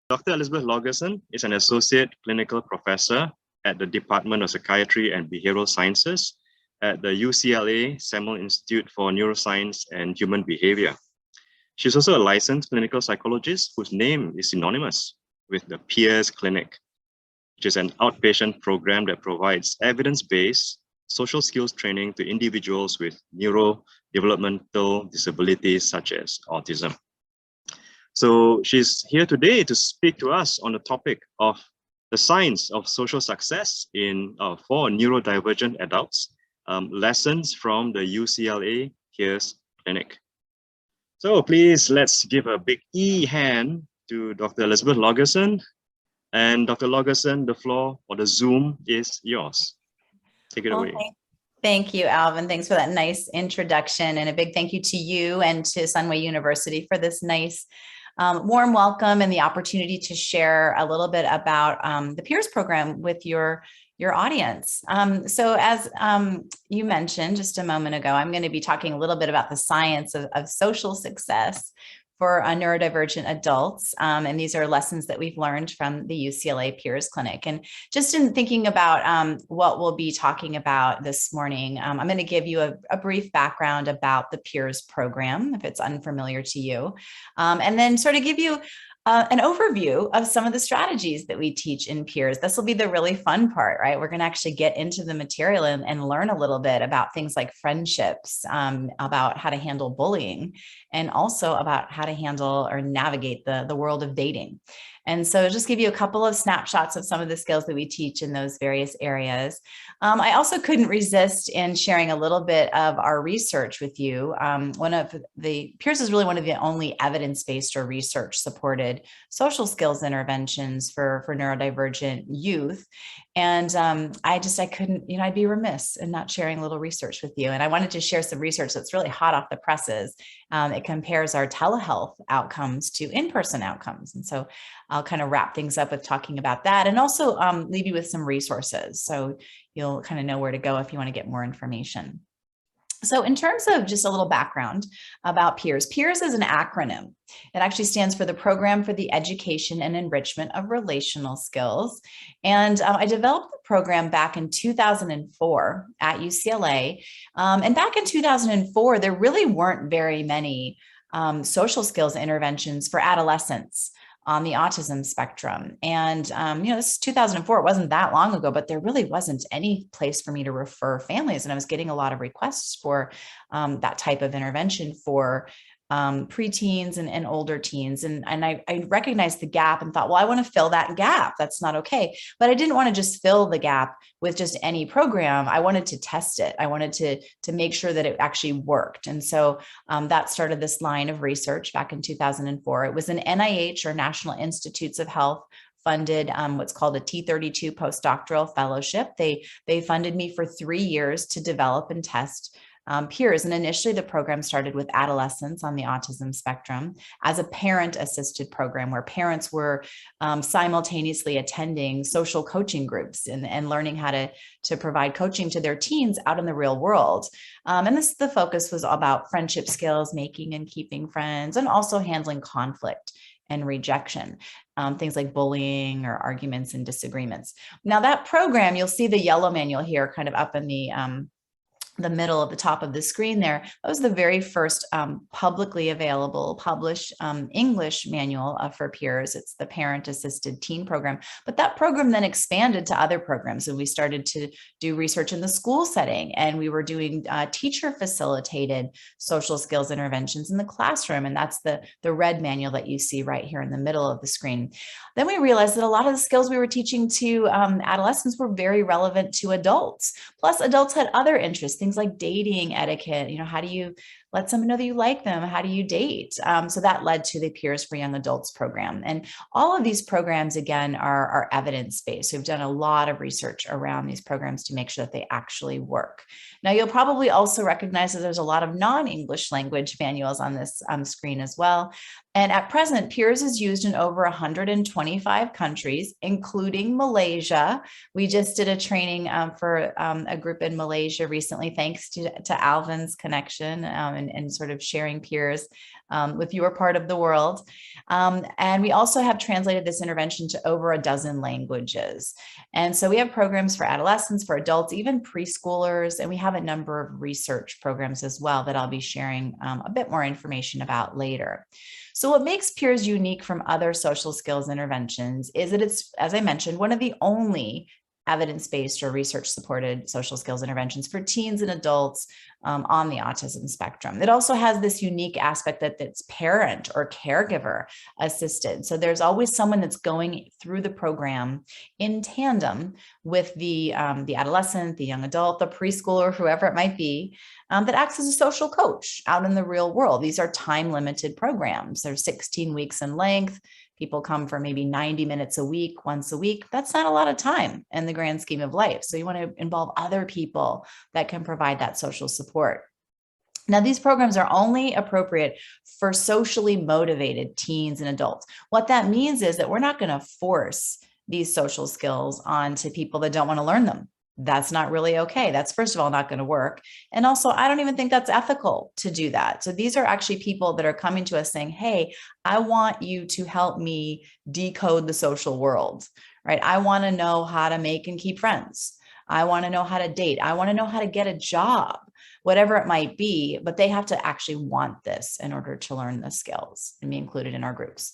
Dr. A.Laugeson is an associate clinical professor at the Department of Psychiatry and Behavioral Sciences at the UCLA Samuel Institute for Neuroscience and Human Behavior. She's also a licensed clinical psychologist whose name is synonymous with the Peers Clinic, which is an outpatient program that provides evidence-based social skills training to individuals with neurodevelopmental disabilities such as autism. So she's here today to speak to us on the topic of the science of social success for neurodivergent adults, lessons from the UCLA Peers Clinic. So please, let's give a big hand to Dr. Elizabeth Laugeson. And Dr. Laugeson, the floor or the Zoom is yours. Take it away. Thank you, Alvin. Thanks for that nice introduction, and a big thank you to you and to Sunway University for this nice warm welcome and the opportunity to share a little bit about the Peers program with your audience. So as you mentioned just a moment ago, I'm going to be talking a little bit about the science of social success for neurodivergent adults. And these are lessons that we've learned from the UCLA Peers Clinic. And just in thinking about what we'll be talking about this morning, I'm going to give you a brief background about the Peers program, if it's unfamiliar to you, and then sort of give you an overview of some of the strategies that we teach in Peers. This will be the really fun part, right? We're going to actually get into the material and learn a little bit about things like friendships, about how to handle bullying, and also about how to handle or navigate the world of dating. And so just give you a couple of snapshots of some of the skills that we teach in those various areas. I also couldn't resist in sharing a little bit of our research with you. Peers is really one of the only evidence-based or research-supported social skills interventions for neurodivergent youth. And I couldn't, I'd be remiss in not sharing a little research with you. And I wanted to share some research that's really hot off the presses. It compares our telehealth outcomes to in-person outcomes. And so I'll kind of wrap things up with talking about that, and also leave you with some resources, so you'll kind of know where to go if you want to get more information. So in terms of just a little background about Peers, Peers is an acronym. It actually stands for the Program for the Education and Enrichment of Relational Skills. And I developed the program back in 2004 at UCLA. And back in 2004, there really weren't very many social skills interventions for adolescents on the autism spectrum. And, this is 2004, it wasn't that long ago, but there really wasn't any place for me to refer families. And I was getting a lot of requests for that type of intervention for preteens and older teens. And I recognized the gap and thought, well, I want to fill that gap. That's not okay. But I didn't want to just fill the gap with just any program. I wanted to test it. I wanted to make sure that it actually worked. And so that started this line of research back in 2004. It was an NIH, or National Institutes of Health, funded what's called a T32 postdoctoral fellowship. They funded me for 3 years to develop and test Peers. And initially the program started with adolescents on the autism spectrum as a parent-assisted program, where parents were simultaneously attending social coaching groups and learning how to provide coaching to their teens out in the real world. And the focus was about friendship skills, making and keeping friends, and also handling conflict and rejection, things like bullying or arguments and disagreements. Now that program, you'll see the yellow manual here kind of up in the middle of the top of the screen there. That was the very first publicly available, published English manual for Peers. It's the parent-assisted teen program. But that program then expanded to other programs, and we started to do research in the school setting, and we were doing teacher-facilitated social skills interventions in the classroom, and that's the red manual that you see right here in the middle of the screen. Then we realized that a lot of the skills we were teaching to adolescents were very relevant to adults. Plus, adults had other interests, things like dating etiquette. How do you let someone know that you like them? How do you date? So that led to the Peers for Young Adults program. And all of these programs, again, are evidence-based. We've done a lot of research around these programs to make sure that they actually work. Now, you'll probably also recognize that there's a lot of non-English language manuals on this screen as well. And at present, Peers is used in over 125 countries, including Malaysia. We just did a training for a group in Malaysia recently, thanks to Alvin's connection and sort of sharing peers with your part of the world. And we also have translated this intervention to over a dozen languages. And so we have programs for adolescents, for adults, even preschoolers, and we have a number of research programs as well that I'll be sharing a bit more information about later. So what makes peers unique from other social skills interventions is that it's, as I mentioned, one of the only evidence-based or research-supported social skills interventions for teens and adults on the autism spectrum. It also has this unique aspect that it's parent or caregiver assisted. So there's always someone that's going through the program in tandem with the adolescent, the young adult, the preschooler, whoever it might be, that acts as a social coach out in the real world. These are time-limited programs. They're 16 weeks in length. People come for maybe 90 minutes a week, once a week. That's not a lot of time in the grand scheme of life. So you want to involve other people that can provide that social support. Now, these programs are only appropriate for socially motivated teens and adults. What that means is that we're not going to force these social skills onto people that don't want to learn them. That's not really okay. That's, first of all, not going to work. And also, I don't even think that's ethical to do that. So these are actually people that are coming to us saying, hey, I want you to help me decode the social world, right? I want to know how to make and keep friends. I want to know how to date. I want to know how to get a job, whatever it might be, but they have to actually want this in order to learn the skills and be included in our groups.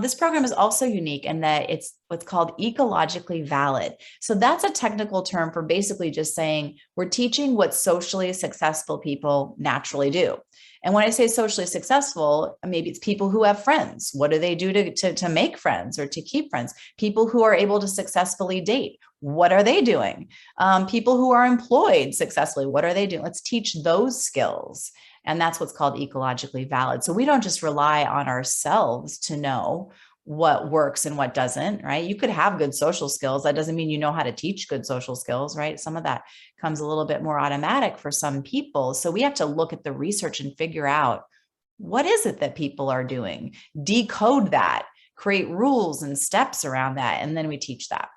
This program is also unique in that it's what's called ecologically valid. So that's a technical term for basically just saying we're teaching what socially successful people naturally do. And when I say socially successful, maybe it's people who have friends. What do they do to make friends or to keep friends? People who are able to successfully date. What are they doing? People who are employed successfully. What are they doing? Let's teach those skills. And that's what's called ecologically valid. So we don't just rely on ourselves to know what works and what doesn't, right? You could have good social skills. That doesn't mean you know how to teach good social skills, right? Some of that comes a little bit more automatic for some people. So we have to look at the research and figure out what is it that people are doing, decode that, create rules and steps around that, and then we teach that.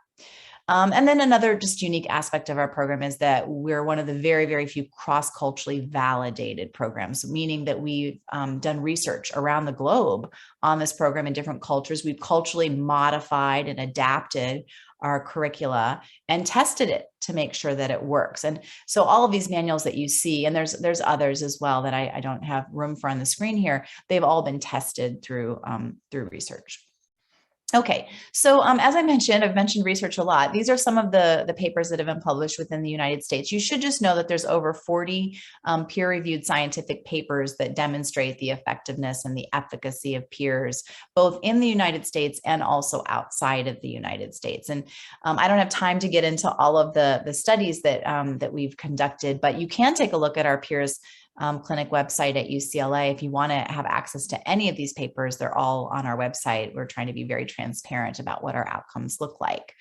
And then another just unique aspect of our program is that we're one of the very, very few cross-culturally validated programs, meaning that we've done research around the globe on this program in different cultures. We've culturally modified and adapted our curricula and tested it to make sure that it works. And so all of these manuals that you see, and there's others as well that I don't have room for on the screen here, they've all been tested through research. Okay, so as I mentioned, I've mentioned research a lot. These are some of the papers that have been published within the United States. You should just know that there's over 40 peer-reviewed scientific papers that demonstrate the effectiveness and the efficacy of peers, both in the United States and also outside of the United States. And I don't have time to get into all of the studies that we've conducted, but you can take a look at our peers clinic website at UCLA. If you want to have access to any of these papers, they're all on our website. We're trying to be very transparent about what our outcomes look like.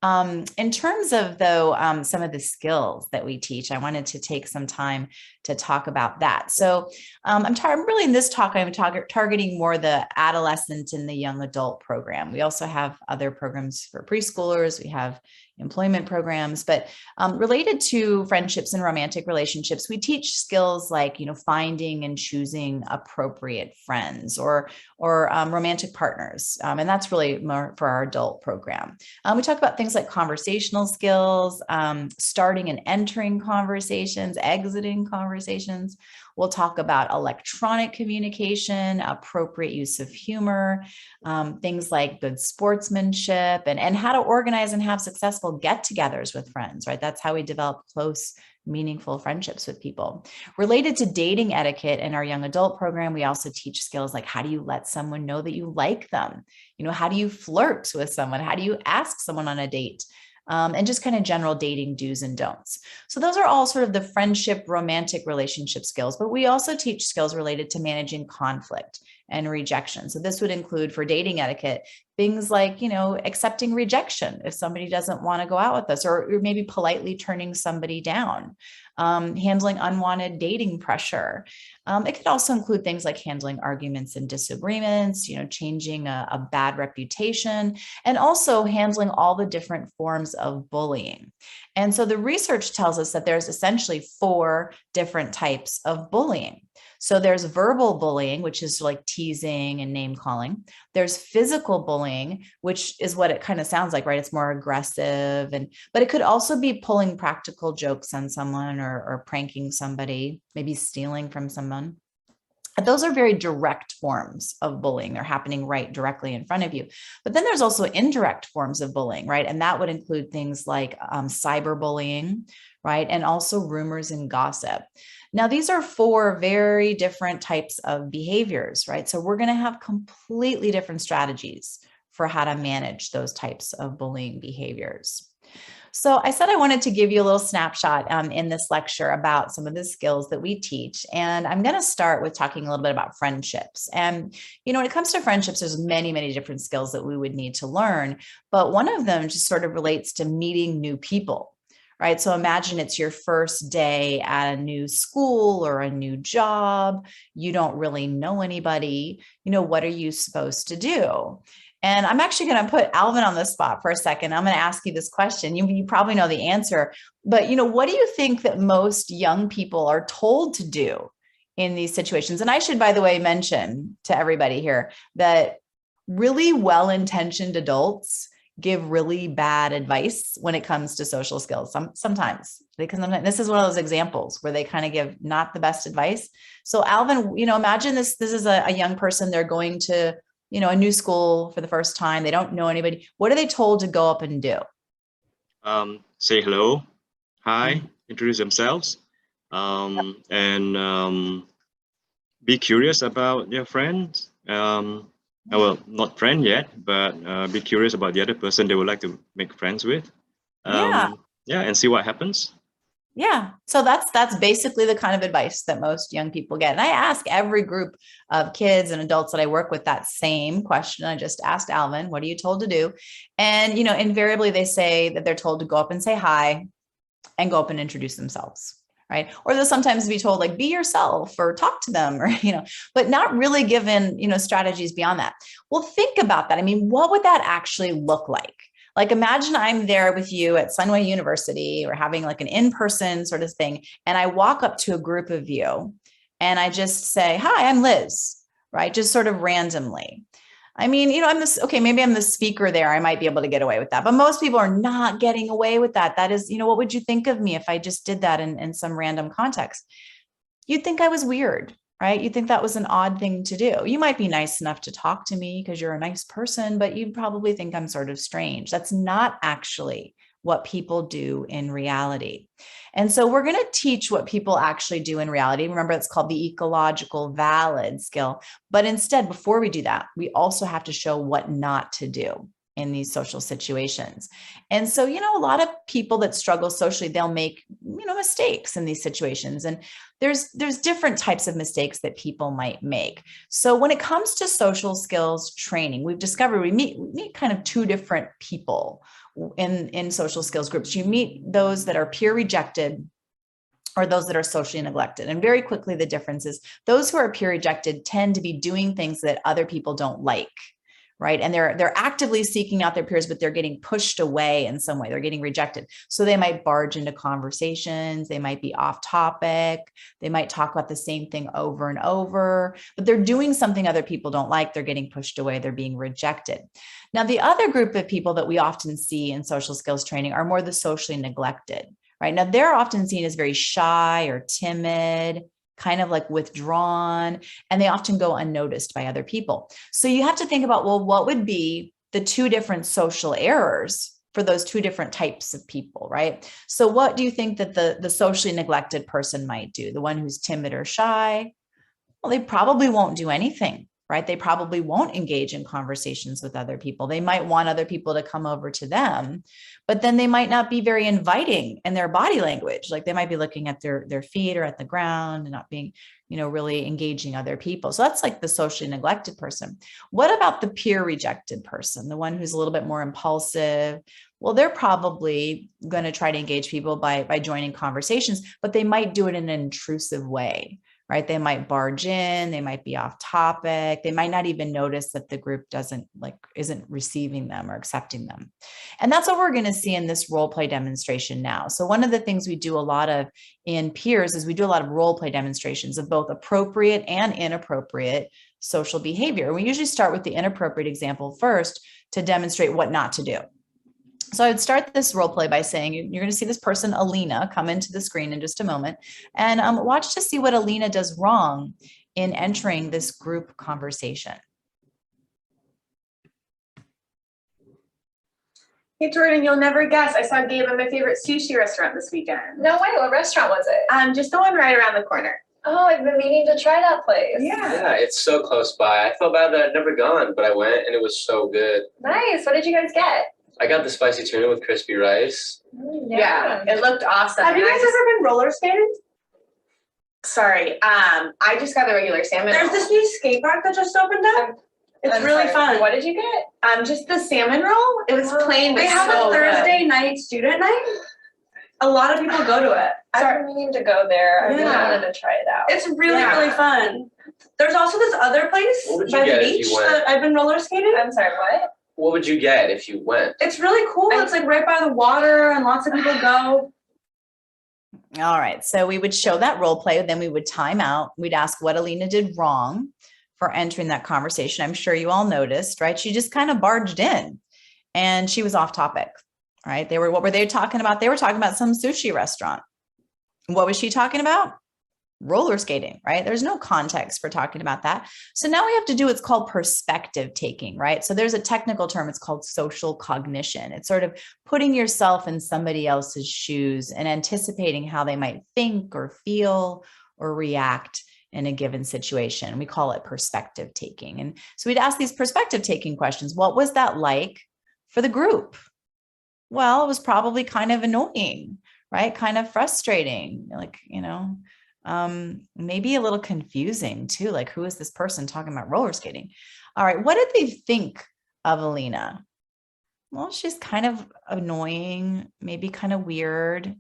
In terms of, though, some of the skills that we teach, I wanted to take some time to talk about that. So I'm really in this talk, I'm targeting more the adolescent and the young adult program. We also have other programs for preschoolers. We have employment programs, but related to friendships and romantic relationships, we teach skills like, finding and choosing appropriate friends or romantic partners. And that's really more for our adult program. We talk about things like conversational skills, starting and entering conversations, exiting conversations. We'll talk about electronic communication, appropriate use of humor, things like good sportsmanship, and how to organize and have successful get-togethers with friends, right? That's how we develop close, meaningful friendships with people. Related to dating etiquette in our young adult program, we also teach skills like how do you let someone know that you like them? How do you flirt with someone? How do you ask someone on a date? And just kind of general dating do's and don'ts. So those are all sort of the friendship, romantic relationship skills, but we also teach skills related to managing conflict and rejection. So this would include, for dating etiquette, things like, accepting rejection if somebody doesn't want to go out with us, or maybe politely turning somebody down. handling unwanted dating pressure. It could also include things like handling arguments and disagreements, changing a bad reputation, and also handling all the different forms of bullying. And so the research tells us that there's essentially 4 different types of bullying. So there's verbal bullying, which is like teasing and name calling. There's physical bullying, which is what it kind of sounds like, right? It's more aggressive, but it could also be pulling practical jokes on someone or pranking somebody, maybe stealing from someone. Those are very direct forms of bullying. They're happening right directly in front of you. But then there's also indirect forms of bullying, right? And that would include things like cyberbullying, right? And also rumors and gossip. Now, these are 4 very different types of behaviors, right? So we're going to have completely different strategies for how to manage those types of bullying behaviors. So I said I wanted to give you a little snapshot in this lecture about some of the skills that we teach. And I'm going to start with talking a little bit about friendships. And, when it comes to friendships, there's many, many different skills that we would need to learn. But one of them just sort of relates to meeting new people. Right. So imagine it's your first day at a new school or a new job. You don't really know anybody. What are you supposed to do? And I'm actually going to put Alvin on the spot for a second. I'm going to ask you this question. You probably know the answer, but what do you think that most young people are told to do in these situations? And I should, by the way, mention to everybody here that really well-intentioned adults give really bad advice when it comes to social skills. Sometimes this is one of those examples where they kind of give not the best advice. So Alvin, imagine this is a young person. They're going to, a new school for the first time. They don't know anybody. What are they told to go up and do? Say hello, hi, introduce themselves, and be curious about their friends. Well, not friend yet, but be curious about the other person they would like to make friends with. And see what happens. Yeah. So that's basically the kind of advice that most young people get. And I ask every group of kids and adults that I work with that same question. I just asked Alvin, what are you told to do? And, invariably they say that they're told to go up and say hi and go up and introduce themselves. Right. Or they'll sometimes be told like, be yourself or talk to them or, but not really given, strategies beyond that. Well, think about that. I mean, what would that actually look like? Like, imagine I'm there with you at Sunway University or having like an in-person sort of thing. And I walk up to a group of you and I just say, hi, I'm Liz, right? Just sort of randomly. I mean, maybe I'm the speaker there. I might be able to get away with that, but most people are not getting away with that. That is, what would you think of me if I just did that in some random context? You'd think I was weird, right? You'd think that was an odd thing to do. You might be nice enough to talk to me because you're a nice person, but you'd probably think I'm sort of strange. That's not actually what people do in reality. And so we're going to teach what people actually do in reality. Remember, it's called the ecological valid skill. But instead, before we do that, we also have to show what not to do in these social situations. And so, a lot of people that struggle socially, they'll make, mistakes in these situations. And there's different types of mistakes that people might make. So when it comes to social skills training, we've discovered we meet kind of 2 different people in social skills groups. You meet those that are peer rejected or those that are socially neglected. And very quickly, the difference is those who are peer rejected tend to be doing things that other people don't like. Right. And they're actively seeking out their peers, but they're getting pushed away in some way. They're getting rejected. So they might barge into conversations. They might be off topic. They might talk about the same thing over and over, but they're doing something other people don't like. They're getting pushed away. They're being rejected. Now, the other group of people that we often see in social skills training are more the socially neglected. Right. Now, they're often seen as very shy or timid, kind of like withdrawn, and they often go unnoticed by other people. So you have to think about, well, what would be the 2 different social errors for those 2 different types of people, right? So what do you think that the socially neglected person might do? The one who's timid or shy? Well, they probably won't do anything right? They probably won't engage in conversations with other people. They might want other people to come over to them, but then they might not be very inviting in their body language. Like they might be looking at their feet or at the ground and not being, really engaging other people. So that's like the socially neglected person. What about the peer rejected person, the one who's a little bit more impulsive? Well, they're probably going to try to engage people by joining conversations, but they might do it in an intrusive way, right? They might barge in, they might be off topic. They might not even notice that the group isn't receiving them or accepting them. And that's what we're going to see in this role play demonstration now. So one of the things we do a lot of in peers is we do a lot of role play demonstrations of both appropriate and inappropriate social behavior. We usually start with the inappropriate example first to demonstrate what not to do. So I would start this role play by saying, you're going to see this person, Alina, come into the screen in just a moment, and watch to see what Alina does wrong in entering this group conversation. Hey Jordan, you'll never guess. I saw Gabe at my favorite sushi restaurant this weekend. No way, what restaurant was it? Just the one right around the corner. Oh, I've been meaning to try that place. Yeah, it's so close by. I felt bad that I'd never gone, but I went and it was so good. Nice. What did you guys get? I got the spicy tuna with crispy rice. Yeah, it looked awesome. Have you guys ever been roller skating? Sorry, I just got the regular salmon. There's this new skate park that just opened up. It's really fun. What did you get? Just the salmon roll. It was plain, but They have so a Thursday night student night. A lot of people go to it. I've been meaning to go there. I really Yeah. wanted to try it out. It's really fun. There's also this other place What would you by the get if beach you went? that I've been roller skating. I'm sorry, what? What would you get if you went? It's really cool. It's like right by the water and lots of people go. All right, so we would show that role play, then we would time out. We'd ask what Alina did wrong for entering that conversation. I'm sure you all noticed, right? She just kind of barged in and she was off topic, right? What were they talking about? They were talking about some sushi restaurant. What was she talking about? Roller skating, right? There's no context for talking about that. So now we have to do what's called perspective taking, right? So there's a technical term, it's called social cognition. It's sort of putting yourself in somebody else's shoes and anticipating how they might think or feel or react in a given situation. We call it perspective taking. And so we'd ask these perspective taking questions. What was that like for the group? Well, it was probably kind of annoying, right? Kind of frustrating, like, maybe a little confusing too. Like, who is this person talking about roller skating? All right. What did they think of Alina? Well, she's kind of annoying, maybe kind of weird,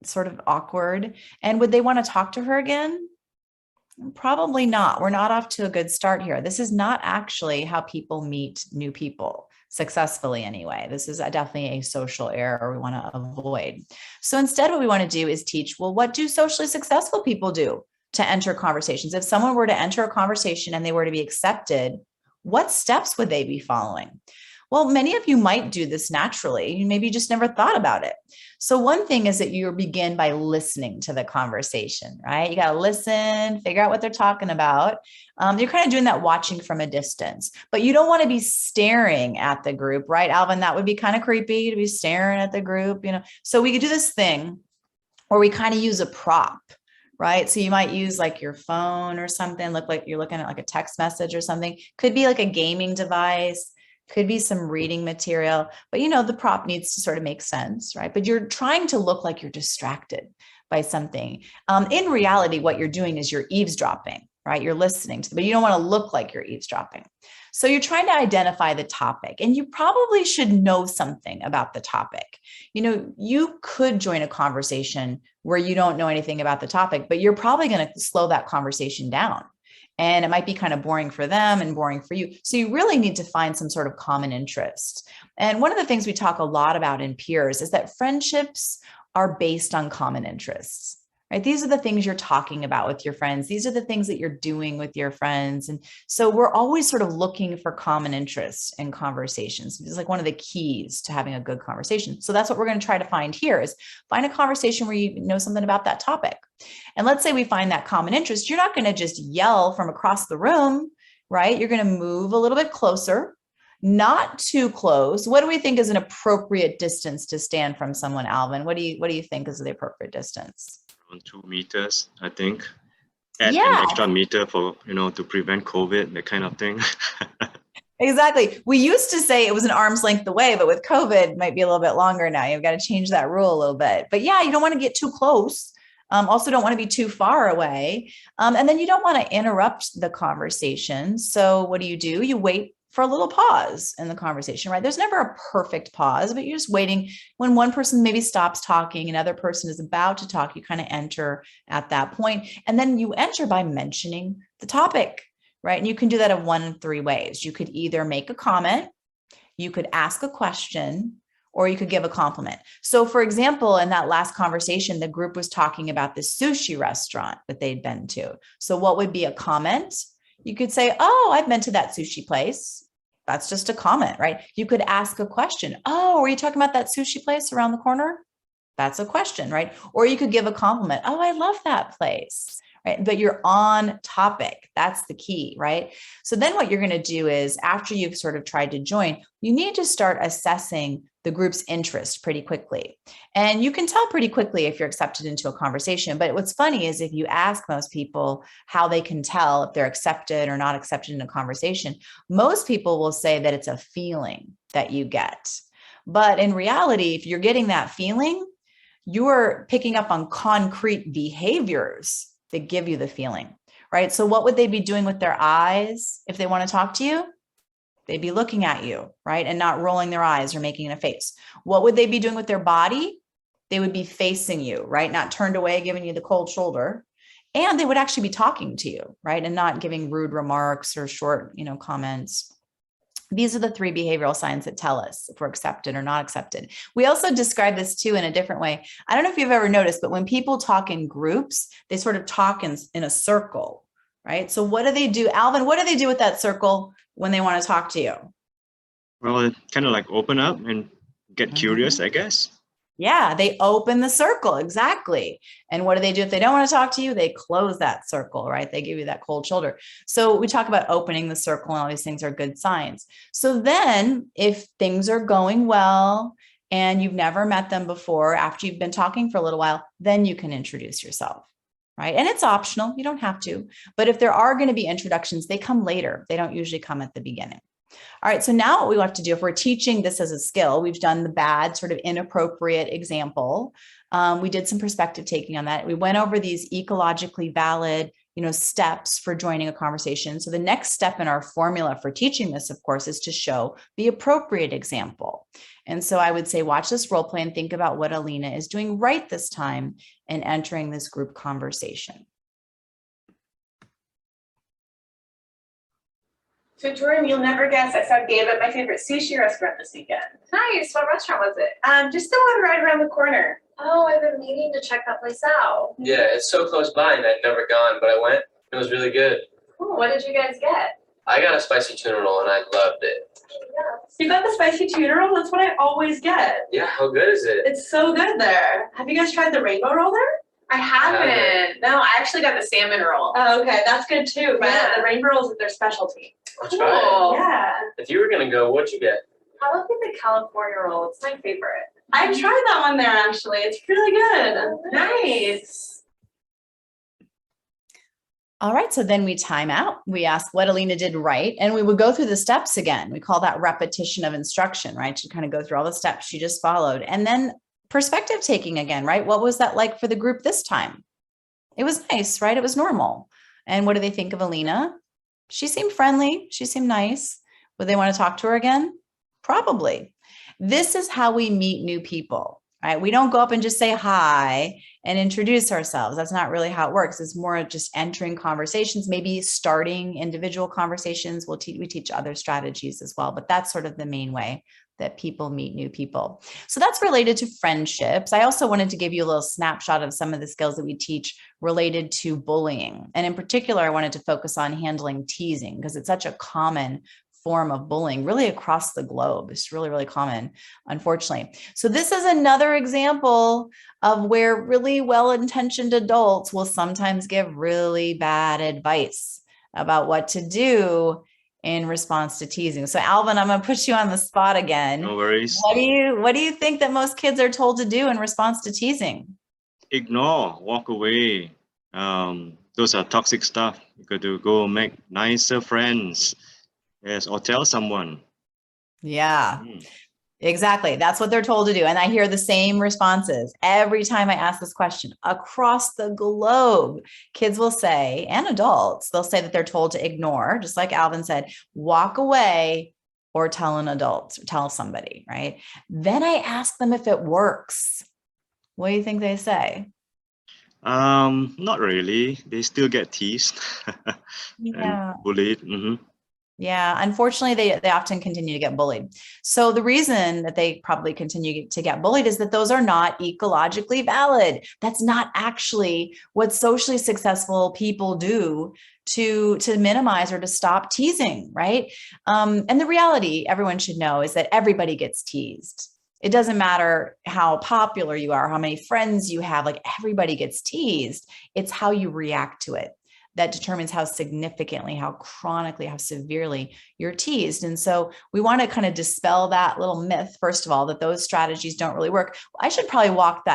sort of awkward. And would they want to talk to her again? Probably not. We're not off to a good start here. This is not actually how people meet new people successfully anyway. This is definitely a social error we want to avoid. So instead, what we want to do is teach, well, what do socially successful people do to enter conversations? If someone were to enter a conversation and they were to be accepted, what steps would they be following? Well, many of you might do this naturally. You maybe just never thought about it. So one thing is that you begin by listening to the conversation, right? You got to listen, figure out what they're talking about. You're kind of doing that watching from a distance, but you don't want to be staring at the group, right, Alvin? That would be kind of creepy to be staring at the group, So we could do this thing where we kind of use a prop, right? So you might use like your phone or something, look like you're looking at like a text message or something. Could be like a gaming device. Could be some reading material, but the prop needs to sort of make sense, right? But you're trying to look like you're distracted by something. In reality, what you're doing is you're eavesdropping, right? You're listening to, but you don't want to look like you're eavesdropping. So you're trying to identify the topic, and you probably should know something about the topic. You could join a conversation where you don't know anything about the topic, but you're probably going to slow that conversation down. And it might be kind of boring for them and boring for you. So you really need to find some sort of common interest. And one of the things we talk a lot about in peers is that friendships are based on common interests, right? These are the things you're talking about with your friends. These are the things that you're doing with your friends. And so we're always sort of looking for common interests in conversations. It's like one of the keys to having a good conversation. So that's what we're going to try to find here is find a conversation where you know something about that topic. And let's say we find that common interest. You're not going to just yell from across the room, right? You're going to move a little bit closer, not too close. What do we think is an appropriate distance to stand from someone, Alvin? What do you think is the appropriate distance? Around 2 meters, I think. add Yeah. an extra meter for, to prevent COVID, that kind of thing. Exactly. We used to say it was an arm's length away, but with COVID, it might be a little bit longer now. You've got to change that rule a little bit. But yeah, you don't want to get too close. Also don't want to be too far away. And then you don't want to interrupt the conversation. So what do? You wait for a little pause in the conversation, right? There's never a perfect pause, but you're just waiting. When one person maybe stops talking, another person is about to talk, you kind of enter at that point. And then you enter by mentioning the topic. Right. And you can do that in one of three ways. You could either make a comment, you could ask a question, or you could give a compliment. So for example, in that last conversation, the group was talking about the sushi restaurant that they'd been to. So what would be a comment? You could say, oh, I've been to that sushi place. That's just a comment, right? You could ask a question. Oh, are you talking about that sushi place around the corner? That's a question, right? Or you could give a compliment. Oh, I love that place. Right? But you're on topic. That's the key, right? So then what you're going to do is after you've sort of tried to join, you need to start assessing the group's interest pretty quickly. And you can tell pretty quickly if you're accepted into a conversation. But what's funny is if you ask most people how they can tell if they're accepted or not accepted in a conversation, most people will say that it's a feeling that you get. But in reality, if you're getting that feeling, you're picking up on concrete behaviors that give you the feeling, right? So what would they be doing with their eyes if they want to talk to you? They'd be looking at you, right? And not rolling their eyes or making a face. What would they be doing with their body? They would be facing you, right? Not turned away, giving you the cold shoulder. And they would actually be talking to you, right? And not giving rude remarks or short, comments. These are the three behavioral signs that tell us if we're accepted or not accepted. We also describe this too in a different way. I don't know if you've ever noticed, but when people talk in groups, they sort of talk in a circle, right? So what do they do? Alvin, what do they do with that circle when they want to talk to you? Well, it kind of like open up and get curious, I guess. Yeah, they open the circle. Exactly. And what do they do if they don't want to talk to you? They close that circle, right? They give you that cold shoulder. So we talk about opening the circle and all these things are good signs. So then if things are going well and you've never met them before, after you've been talking for a little while, then you can introduce yourself, right? And it's optional. You don't have to. But if there are going to be introductions, they come later. They don't usually come at the beginning. All right, so now what we have to do, if we're teaching this as a skill, we've done the bad, sort of inappropriate example. We did some perspective taking on that. We went over these ecologically valid, steps for joining a conversation. So the next step in our formula for teaching this, of course, is to show the appropriate example. And so I would say, watch this role play and think about what Alina is doing right this time in entering this group conversation. So Jordan, you'll never guess, I saw Gabe at my favorite sushi restaurant this weekend. Nice. What restaurant was it? Just the one right around the corner. Oh, I've been meaning to check that place out. Yeah, it's so close by and I'd never gone, but I went. It was really good. Cool. What did you guys get? I got a spicy tuna roll and I loved it. You got the spicy tuna roll? That's what I always get. Yeah, how good is it? It's so good there. Have you guys tried the rainbow roll there? I haven't. No, I actually got the salmon roll. Oh, okay, that's good too. But Yeah. the rainbow rolls is their specialty. I'll try it. Yeah, If you were gonna go, what'd you get? How about the California roll? It's my favorite. I've tried that one there actually. It's really good. Nice. All right, so then we time out. We ask what Alina did right, and we would go through the steps again. We call that repetition of instruction, right? To kind of go through all the steps she just followed. And then perspective taking again, right? What was that like for the group this time? It was nice, right? It was normal. And what do they think of Alina? She seemed friendly. She seemed nice. Would they want to talk to her again? Probably. This is how we meet new people, right? We don't go up and just say hi and introduce ourselves. That's not really how it works. It's more just entering conversations, maybe starting individual conversations. We teach other strategies as well, but that's sort of the main way that people meet new people. So that's related to friendships. I also wanted to give you a little snapshot of some of the skills that we teach related to bullying. And in particular, I wanted to focus on handling teasing because it's such a common form of bullying really across the globe. It's really, really common, unfortunately. So this is another example of where really well-intentioned adults will sometimes give really bad advice about what to do in response to teasing. So Alvin, I'm going to put you on the spot again. No worries. What do you think that most kids are told to do in response to teasing? Ignore, walk away, those are toxic stuff. You got to go make nicer friends. Yes, or tell someone. Yeah. Exactly. That's what they're told to do. And I hear the same responses every time I ask this question across the globe. Kids will say, and adults, they'll say that they're told to ignore, just like Alvin said, walk away or tell an adult, tell somebody, right? Then I ask them if it works. What do you think they say? Not really. They still get teased Yeah. and bullied. Yeah, unfortunately, they often continue to get bullied. So the reason that they probably continue to get bullied is that those are not ecologically valid. That's not actually what socially successful people do to minimize or to stop teasing, right? And the reality everyone should know is that everybody gets teased. It doesn't matter how popular you are, how many friends you have, like everybody gets teased. It's how you react to it that determines how significantly, how chronically, how severely you're teased. And so we want to kind of dispel that little myth, first of all, that those strategies don't really work. I should probably walk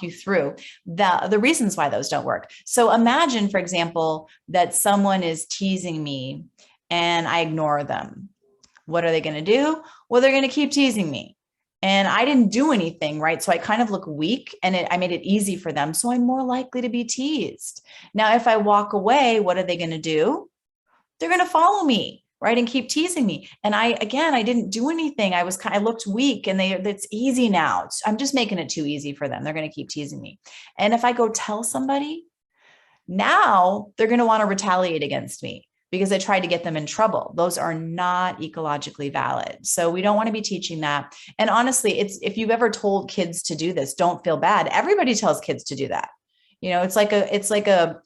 you through the reasons why those don't work. So imagine, for example, that someone is teasing me and I ignore them. What are they going to do? Well, they're going to keep teasing me. And I didn't do anything, right? So I kind of look weak and I made it easy for them. So I'm more likely to be teased. Now, if I walk away, what are they going to do? They're going to follow me, right? And keep teasing me. And I didn't do anything. I looked weak and it's easy now. I'm just making it too easy for them. They're going to keep teasing me. And if I go tell somebody, now they're going to want to retaliate against me because I tried to get them in trouble. Those are not ecologically valid. So we don't want to be teaching that. And honestly, if you've ever told kids to do this, don't feel bad. Everybody tells kids to do that. You know, it's like a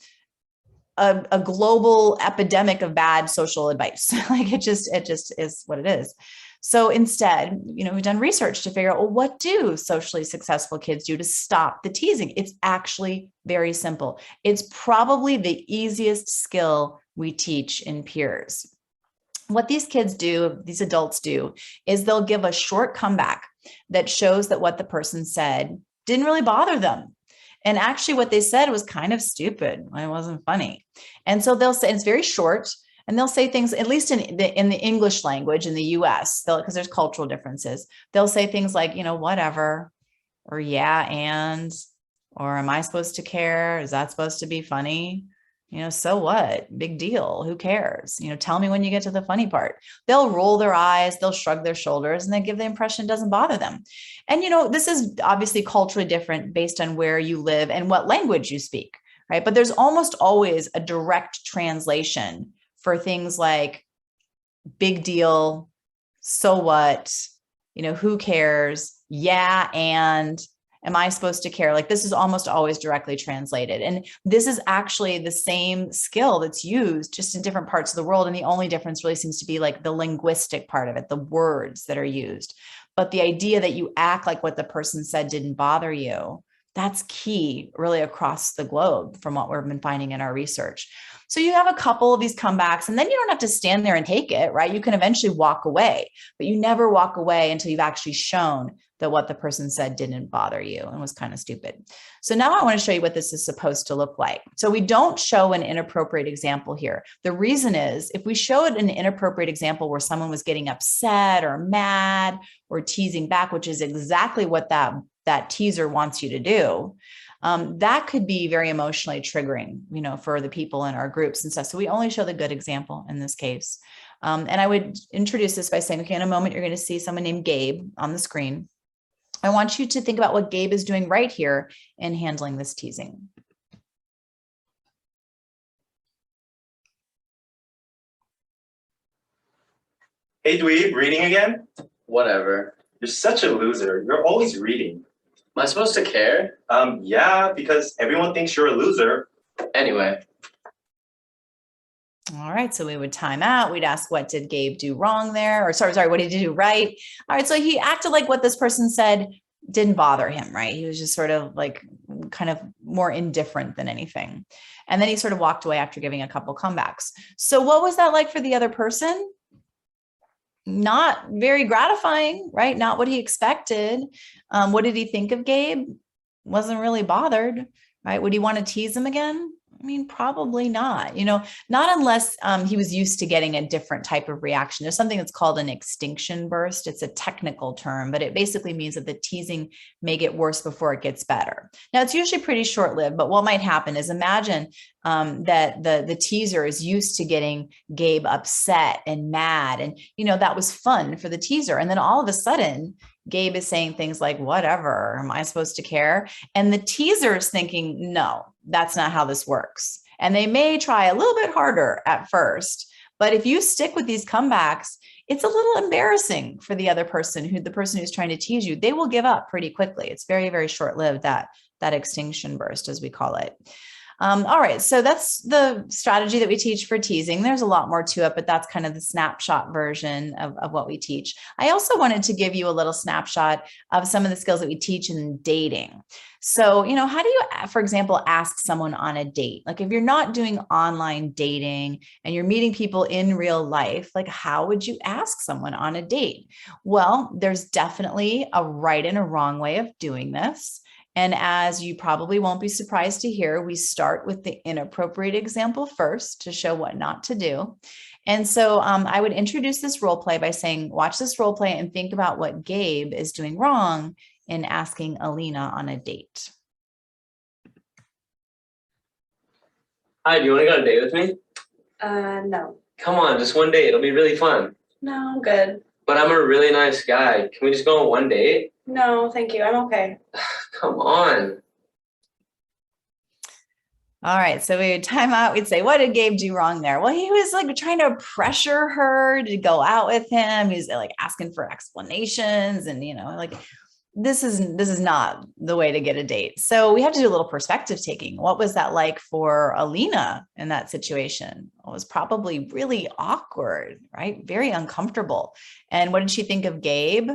global epidemic of bad social advice. Like it just is what it is. So instead, you know, we've done research to figure out, well, what do socially successful kids do to stop the teasing? It's actually very simple. It's probably the easiest skill we teach in peers. What these kids do, these adults do, is they'll give a short comeback that shows that what the person said didn't really bother them. And actually what they said was kind of stupid. It wasn't funny. And so they'll say, it's very short, and they'll say things, at least in the English language in the US, because there's cultural differences. They'll say things like, you know, whatever, or yeah, and, or am I supposed to care? Is that supposed to be funny? You know, so what? Big deal. Who cares? You know, tell me when you get to the funny part. They'll roll their eyes, they'll shrug their shoulders, and they give the impression it doesn't bother them. And, you know, this is obviously culturally different based on where you live and what language you speak, right? But there's almost always a direct translation for things like big deal, so what, you know, who cares? Yeah, and am I supposed to care? Like this is almost always directly translated. And this is actually the same skill that's used just in different parts of the world. And the only difference really seems to be like the linguistic part of it, the words that are used. But the idea that you act like what the person said didn't bother you, that's key really across the globe from what we've been finding in our research. So you have a couple of these comebacks and then you don't have to stand there and take it, right? You can eventually walk away, but you never walk away until you've actually shown that what the person said didn't bother you and was kind of stupid. So now I want to show you what this is supposed to look like. So we don't show an inappropriate example here. The reason is if we showed an inappropriate example where someone was getting upset or mad or teasing back, which is exactly what that teaser wants you to do, that could be very emotionally triggering, you know, for the people in our groups and stuff. So we only show the good example in this case. And I would introduce this by saying, okay, in a moment, you're going to see someone named Gabe on the screen. I want you to think about what Gabe is doing right here in handling this teasing. Hey Dweeb, reading again? Whatever. You're such a loser. You're always reading. Am I supposed to care? Yeah, because everyone thinks you're a loser. Anyway. All right, so we would time out. We'd ask, what did Gabe do wrong there? Or sorry, what did he do right? All right, so he acted like what this person said didn't bother him, right? He was just sort of like kind of more indifferent than anything. And then he sort of walked away after giving a couple comebacks. So what was that like for the other person? Not very gratifying, right? Not what he expected. What did he think of Gabe? Wasn't really bothered. right? Would he want to tease him again? I mean, probably not, not unless he was used to getting a different type of reaction. There's something that's called an extinction burst. It's a technical term, but it basically means that the teasing may get worse before it gets better. Now, it's usually pretty short-lived, but what might happen is imagine that the teaser is used to getting Gabe upset and mad. And, that was fun for the teaser. And then all of a sudden, Gabe is saying things like, whatever, am I supposed to care? And the teaser is thinking, no, that's not how this works. And they may try a little bit harder at first, but if you stick with these comebacks, it's a little embarrassing for the other person, the person who's trying to tease you. They will give up pretty quickly. It's very, very short-lived, that extinction burst, as we call it. All right, so that's the strategy that we teach for teasing. There's a lot more to it, but that's kind of the snapshot version of what we teach. I also wanted to give you a little snapshot of some of the skills that we teach in dating. So, how do you, for example, ask someone on a date? Like if you're not doing online dating and you're meeting people in real life, like how would you ask someone on a date? Well, there's definitely a right and a wrong way of doing this. And as you probably won't be surprised to hear, we start with the inappropriate example first to show what not to do. And so I would introduce this role play by saying, watch this role play and think about what Gabe is doing wrong in asking Alina on a date. Hi, do you want to go on a date with me? No. Come on, just one date. It'll be really fun. No, I'm good. But I'm a really nice guy. Can we just go on one date? No, thank you. I'm okay. Come on. All right, so we would time out. We'd say, what did Gabe do wrong there? Well, he was like trying to pressure her to go out with him. He's like asking for explanations, and like this is not the way to get a date. So we have to do a little perspective taking. What was that like for Alina in that situation? It was probably really awkward, right? Very uncomfortable. And what did she think of Gabe?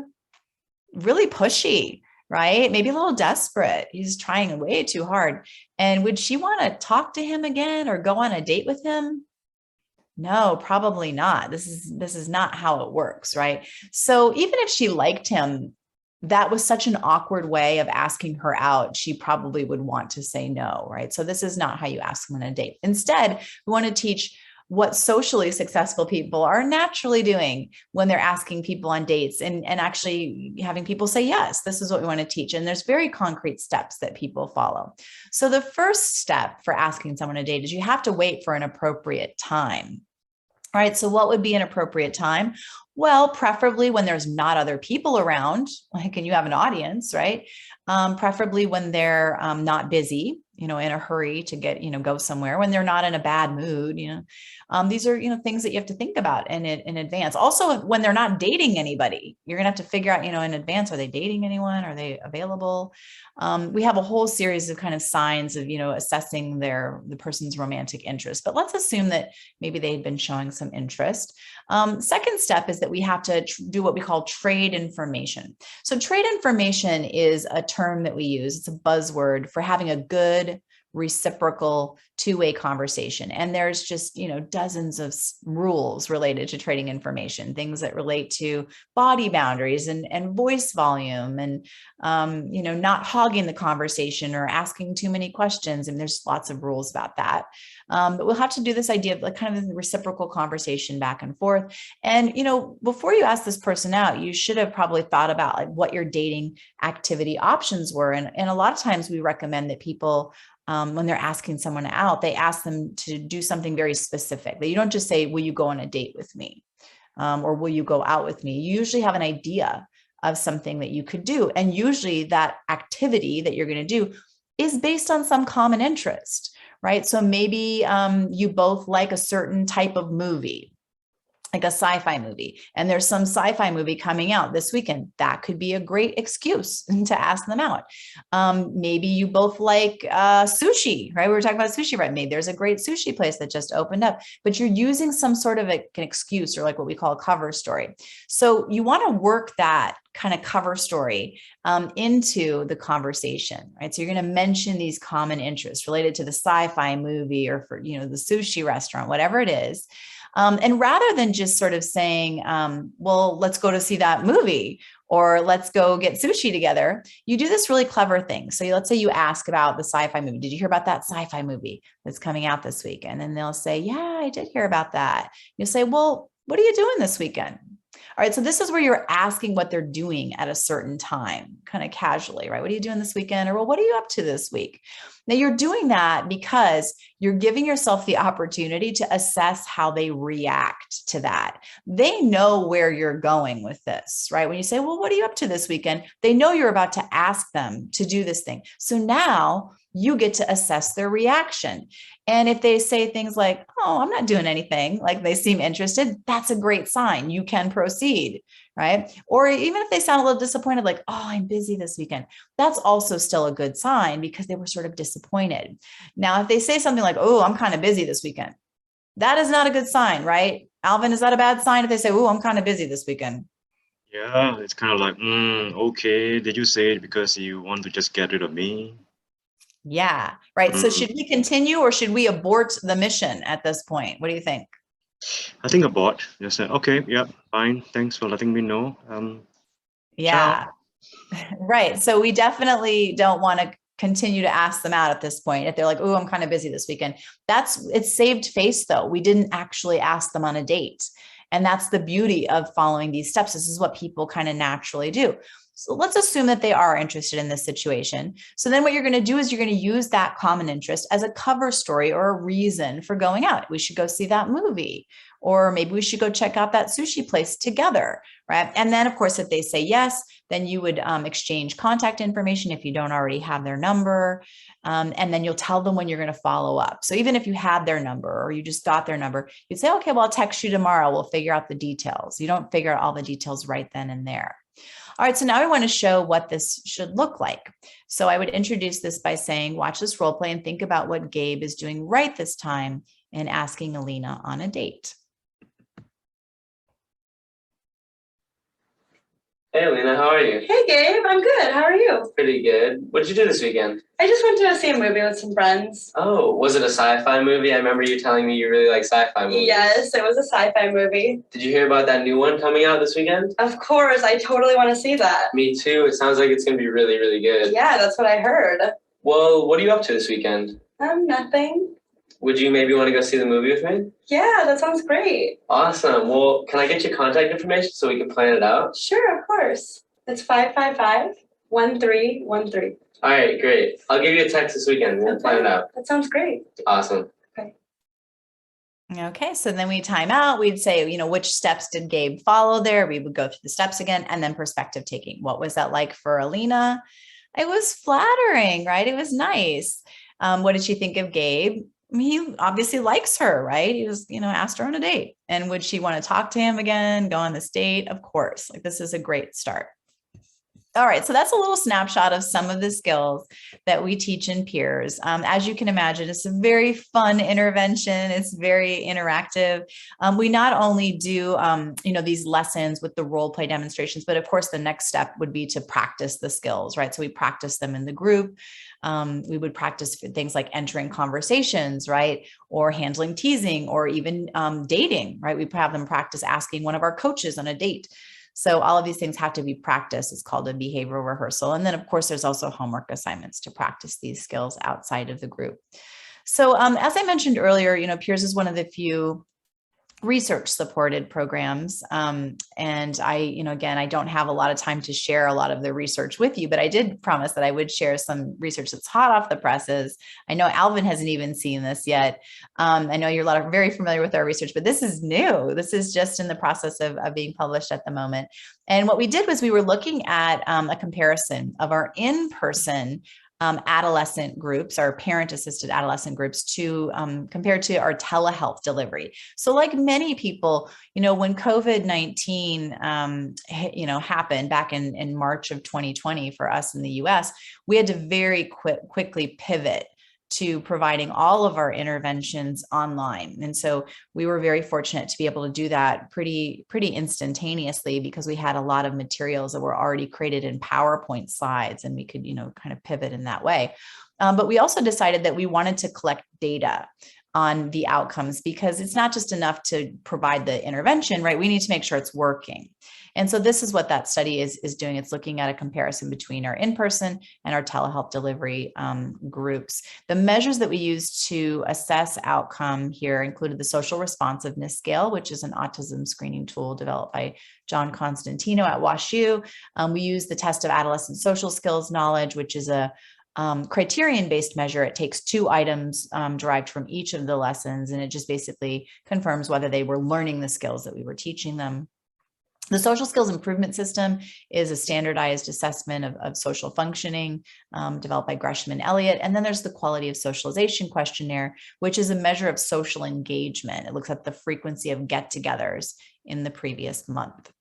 Really pushy, right? Maybe a little desperate. He's trying way too hard. And would she want to talk to him again or go on a date with him? No, probably not. This is not how it works, right? So even if she liked him, that was such an awkward way of asking her out. She probably would want to say no, right? So this is not how you ask someone on a date. Instead, we want to teach what socially successful people are naturally doing when they're asking people on dates and actually having people say, yes, this is what we want to teach. And there's very concrete steps that people follow. So the first step for asking someone a date is you have to wait for an appropriate time. All right, so what would be an appropriate time? Well, preferably when there's not other people around, like, and you have an audience, right? Preferably when they're not busy, in a hurry to get, go somewhere, when they're not in a bad mood, these are, things that you have to think about in advance. Also, when they're not dating anybody, you're gonna have to figure out, in advance, are they dating anyone? Are they available? We have a whole series of kind of signs of, assessing the person's romantic interest, but let's assume that maybe they've been showing some interest. Second step is that we have to do what we call trade information. So trade information is a term that we use. It's a buzzword for having a good, reciprocal, two-way conversation. And there's just, dozens of rules related to trading information, things that relate to body boundaries and voice volume and, not hogging the conversation or asking too many questions. And there's lots of rules about that. But we'll have to do this idea of like kind of a reciprocal conversation back and forth. And, before you ask this person out, you should have probably thought about like what your dating activity options were. And a lot of times we recommend that people, when they're asking someone out, they ask them to do something very specific. That you don't just say, will you go on a date with me? Or will you go out with me? You usually have an idea of something that you could do. And usually that activity that you're going to do is based on some common interest, right? So maybe you both like a certain type of movie, like a sci-fi movie, and there's some sci-fi movie coming out this weekend. That could be a great excuse to ask them out. Maybe you both like sushi, right? We were talking about sushi, right? Maybe there's a great sushi place that just opened up, but you're using some sort of an excuse or like what we call a cover story. So you want to work that kind of cover story into the conversation, right? So you're going to mention these common interests related to the sci-fi movie or for, the sushi restaurant, whatever it is. And rather than just sort of saying, well, let's go to see that movie, or let's go get sushi together. You do this really clever thing. So let's say you ask about the sci-fi movie. Did you hear about that sci-fi movie that's coming out this week? And then they'll say, yeah, I did hear about that. You'll say, well, what are you doing this weekend? All right, so this is where you're asking what they're doing at a certain time, kind of casually, right? What are you doing this weekend? Or, well, what are you up to this week? Now, you're doing that because you're giving yourself the opportunity to assess how they react to that. They know where you're going with this, right? When you say, well, what are you up to this weekend? They know you're about to ask them to do this thing. So now you get to assess their reaction. And if they say things like, oh, I'm not doing anything, like they seem interested, that's a great sign. You can proceed, right? Or even if they sound a little disappointed, like, oh, I'm busy this weekend, that's also still a good sign because they were sort of disappointed. Now, if they say something like, oh, I'm kind of busy this weekend, that is not a good sign, right? Alvin, is that a bad sign if they say, oh, I'm kind of busy this weekend? Yeah, it's kind of like, okay, did you say it because you want to just get rid of me? Yeah, right. So should we continue or should we abort the mission at this point? What do you think? I think abort. Just say, okay, yeah, fine. Thanks for letting me know. Yeah, right. So we definitely don't want to continue to ask them out at this point. If they're like, oh, I'm kind of busy this weekend, it's saved face though. We didn't actually ask them on a date. And that's the beauty of following these steps. This is what people kind of naturally do. So let's assume that they are interested in this situation. So then what you're going to do is you're going to use that common interest as a cover story or a reason for going out. We should go see that movie, or maybe we should go check out that sushi place together, right? And then of course, if they say yes, then you would exchange contact information if you don't already have their number. And then you'll tell them when you're going to follow up. So even if you had their number or you just got their number, you'd say, okay, well, I'll text you tomorrow. We'll figure out the details. You don't figure out all the details right then and there. All right, so now I want to show what this should look like. So I would introduce this by saying, watch this role play and think about what Gabe is doing right this time and asking Alina on a date. Hey, Alina, how are you? Hey Gabe, I'm good. How are you? Pretty good. What did you do this weekend? I just went to see a movie with some friends. Oh, was it a sci-fi movie? I remember you telling me you really like sci-fi movies. Yes, it was a sci-fi movie. Did you hear about that new one coming out this weekend? Of course, I totally want to see that. Me too. It sounds like it's going to be really, really good. Yeah, that's what I heard. Well, what are you up to this weekend? Nothing. Would you maybe want to go see the movie with me? Yeah, that sounds great. Awesome. Well, can I get your contact information so we can plan it out? Sure, of course. It's 555-1313. All right, great. I'll give you a text this weekend. We'll plan it out. That sounds great. Awesome. Okay, so then we time out. We'd say, which steps did Gabe follow there? We would go through the steps again, and then perspective taking. What was that like for Alina? It was flattering, right? It was nice. What did she think of Gabe? He obviously likes her, right? He was, asked her on a date. And would she want to talk to him again, go on this date? Of course, this is a great start. All right, so that's a little snapshot of some of the skills that we teach in peers. As you can imagine, it's a very fun intervention. It's very interactive. We not only do, these lessons with the role play demonstrations, but of course, the next step would be to practice the skills, right? So we practice them in the group. We would practice things like entering conversations, right? Or handling teasing, or even dating, right? We have them practice asking one of our coaches on a date. So all of these things have to be practiced. It's called a behavioral rehearsal. And then of course, there's also homework assignments to practice these skills outside of the group. So as I mentioned earlier, Peers is one of the few research supported programs. And I, again, I don't have a lot of time to share a lot of the research with you, but I did promise that I would share some research that's hot off the presses. I know Alvin hasn't even seen this yet. I know you're very familiar with our research, but this is new. This is just in the process of being published at the moment. And what we did was we were looking at a comparison of our in-person adolescent groups, our parent-assisted adolescent groups, to compared to our telehealth delivery. So like many people, when COVID-19, happened back in March of 2020 for us in the US, we had to very quickly pivot to providing all of our interventions online. And so we were very fortunate to be able to do that pretty instantaneously, because we had a lot of materials that were already created in PowerPoint slides, and we could, kind of pivot in that way. But we also decided that we wanted to collect data on the outcomes, because it's not just enough to provide the intervention, right? We need to make sure it's working. And so this is what that study is doing. It's looking at a comparison between our in-person and our telehealth delivery groups. The measures that we used to assess outcome here included the social responsiveness scale, which is an autism screening tool developed by John Constantino at WashU. We used the test of adolescent social skills knowledge, which is a criterion-based measure. It takes 2 items derived from each of the lessons, and it just basically confirms whether they were learning the skills that we were teaching them. The social skills improvement system is a standardized assessment of social functioning developed by Gresham and Elliott. And then there's the quality of socialization questionnaire, which is a measure of social engagement. It looks at the frequency of get-togethers in the previous month.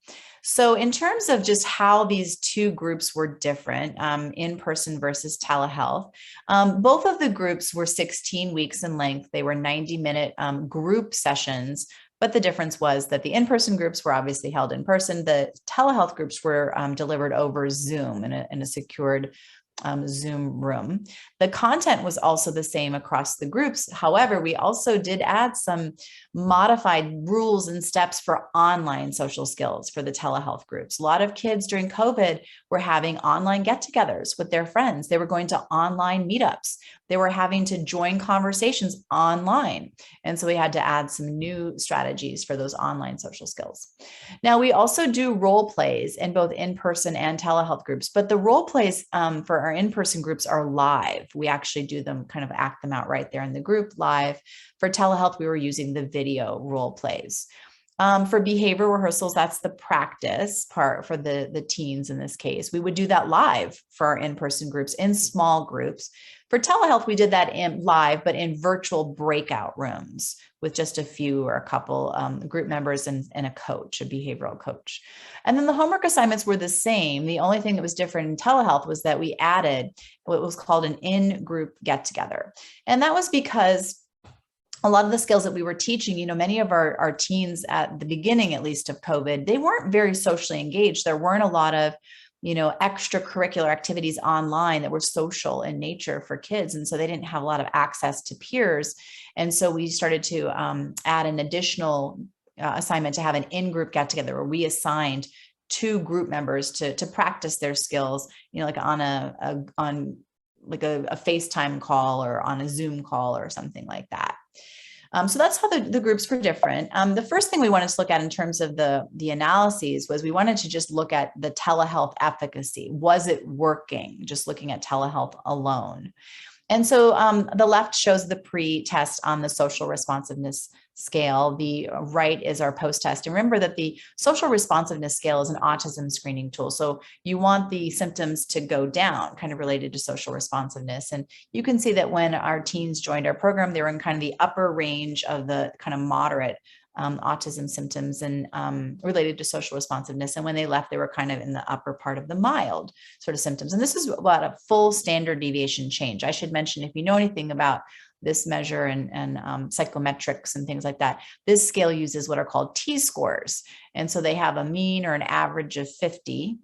So in terms of just how these 2 groups were different, in-person versus telehealth, both of the groups were 16 weeks in length. They were 90-minute group sessions. But the difference was that the in-person groups were obviously held in person. The telehealth groups were delivered over Zoom in a secured Zoom room. The content was also the same across the groups. However, we also did add some modified rules and steps for online social skills for the telehealth groups. A lot of kids during COVID were having online get-togethers with their friends. They were going to online meetups. They were having to join conversations online. And so we had to add some new strategies for those online social skills. Now, we also do role plays in both in-person and telehealth groups, but the role plays for our in-person groups are live. We actually do them, kind of act them out right there in the group live. For telehealth, we were using the video role plays. For behavior rehearsals, that's the practice part for the teens in this case. We would do that live for our in-person groups in small groups. For telehealth, we did that live, but in virtual breakout rooms with just a few or a couple group members and a coach, a behavioral coach. And then the homework assignments were the same. The only thing that was different in telehealth was that we added what was called an in-group get-together. And that was because a lot of the skills that we were teaching, many of our teens at the beginning, at least of COVID, they weren't very socially engaged. There weren't a lot of, extracurricular activities online that were social in nature for kids. And so they didn't have a lot of access to peers. And so we started to add an additional assignment to have an in-group get-together where we assigned 2 group members to practice their skills, like on a FaceTime call or on a Zoom call or something like that. So that's how the groups were different. The first thing we wanted to look at in terms of the analyses was we wanted to just look at the telehealth efficacy. Was it working? Just looking at telehealth alone. And so the left shows the pre-test on the social responsiveness scale. The right is our post-test. And remember that the social responsiveness scale is an autism screening tool. So you want the symptoms to go down, kind of related to social responsiveness. And you can see that when our teens joined our program, they were in kind of the upper range of the kind of moderate autism symptoms and related to social responsiveness. And when they left, they were kind of in the upper part of the mild sort of symptoms. And this is about a full standard deviation change. I should mention, if you know anything about this measure and psychometrics and things like that, this scale uses what are called T-scores. And so they have a mean or an average of 50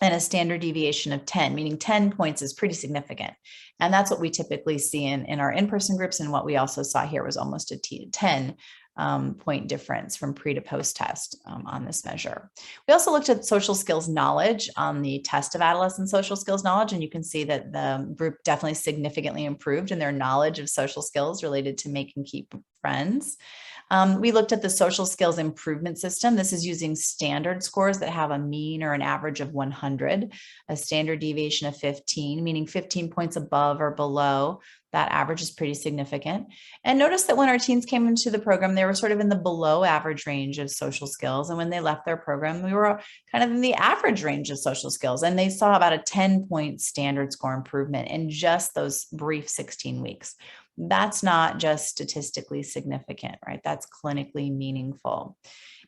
and a standard deviation of 10, meaning 10 points is pretty significant. And that's what we typically see in our in-person groups. And what we also saw here was almost a 10 point difference from pre to post test on this measure. We also looked at social skills knowledge on the test of adolescent social skills knowledge, and you can see that the group definitely significantly improved in their knowledge of social skills related to make and keep friends. We looked at the social skills improvement system. This is using standard scores that have a mean or an average of 100, a standard deviation of 15, meaning 15 points above or below. That average is pretty significant. And notice that when our teens came into the program, they were sort of in the below average range of social skills. And when they left their program, we were kind of in the average range of social skills. And they saw about a 10-point standard score improvement in just those brief 16 weeks. That's not just statistically significant, right? That's clinically meaningful.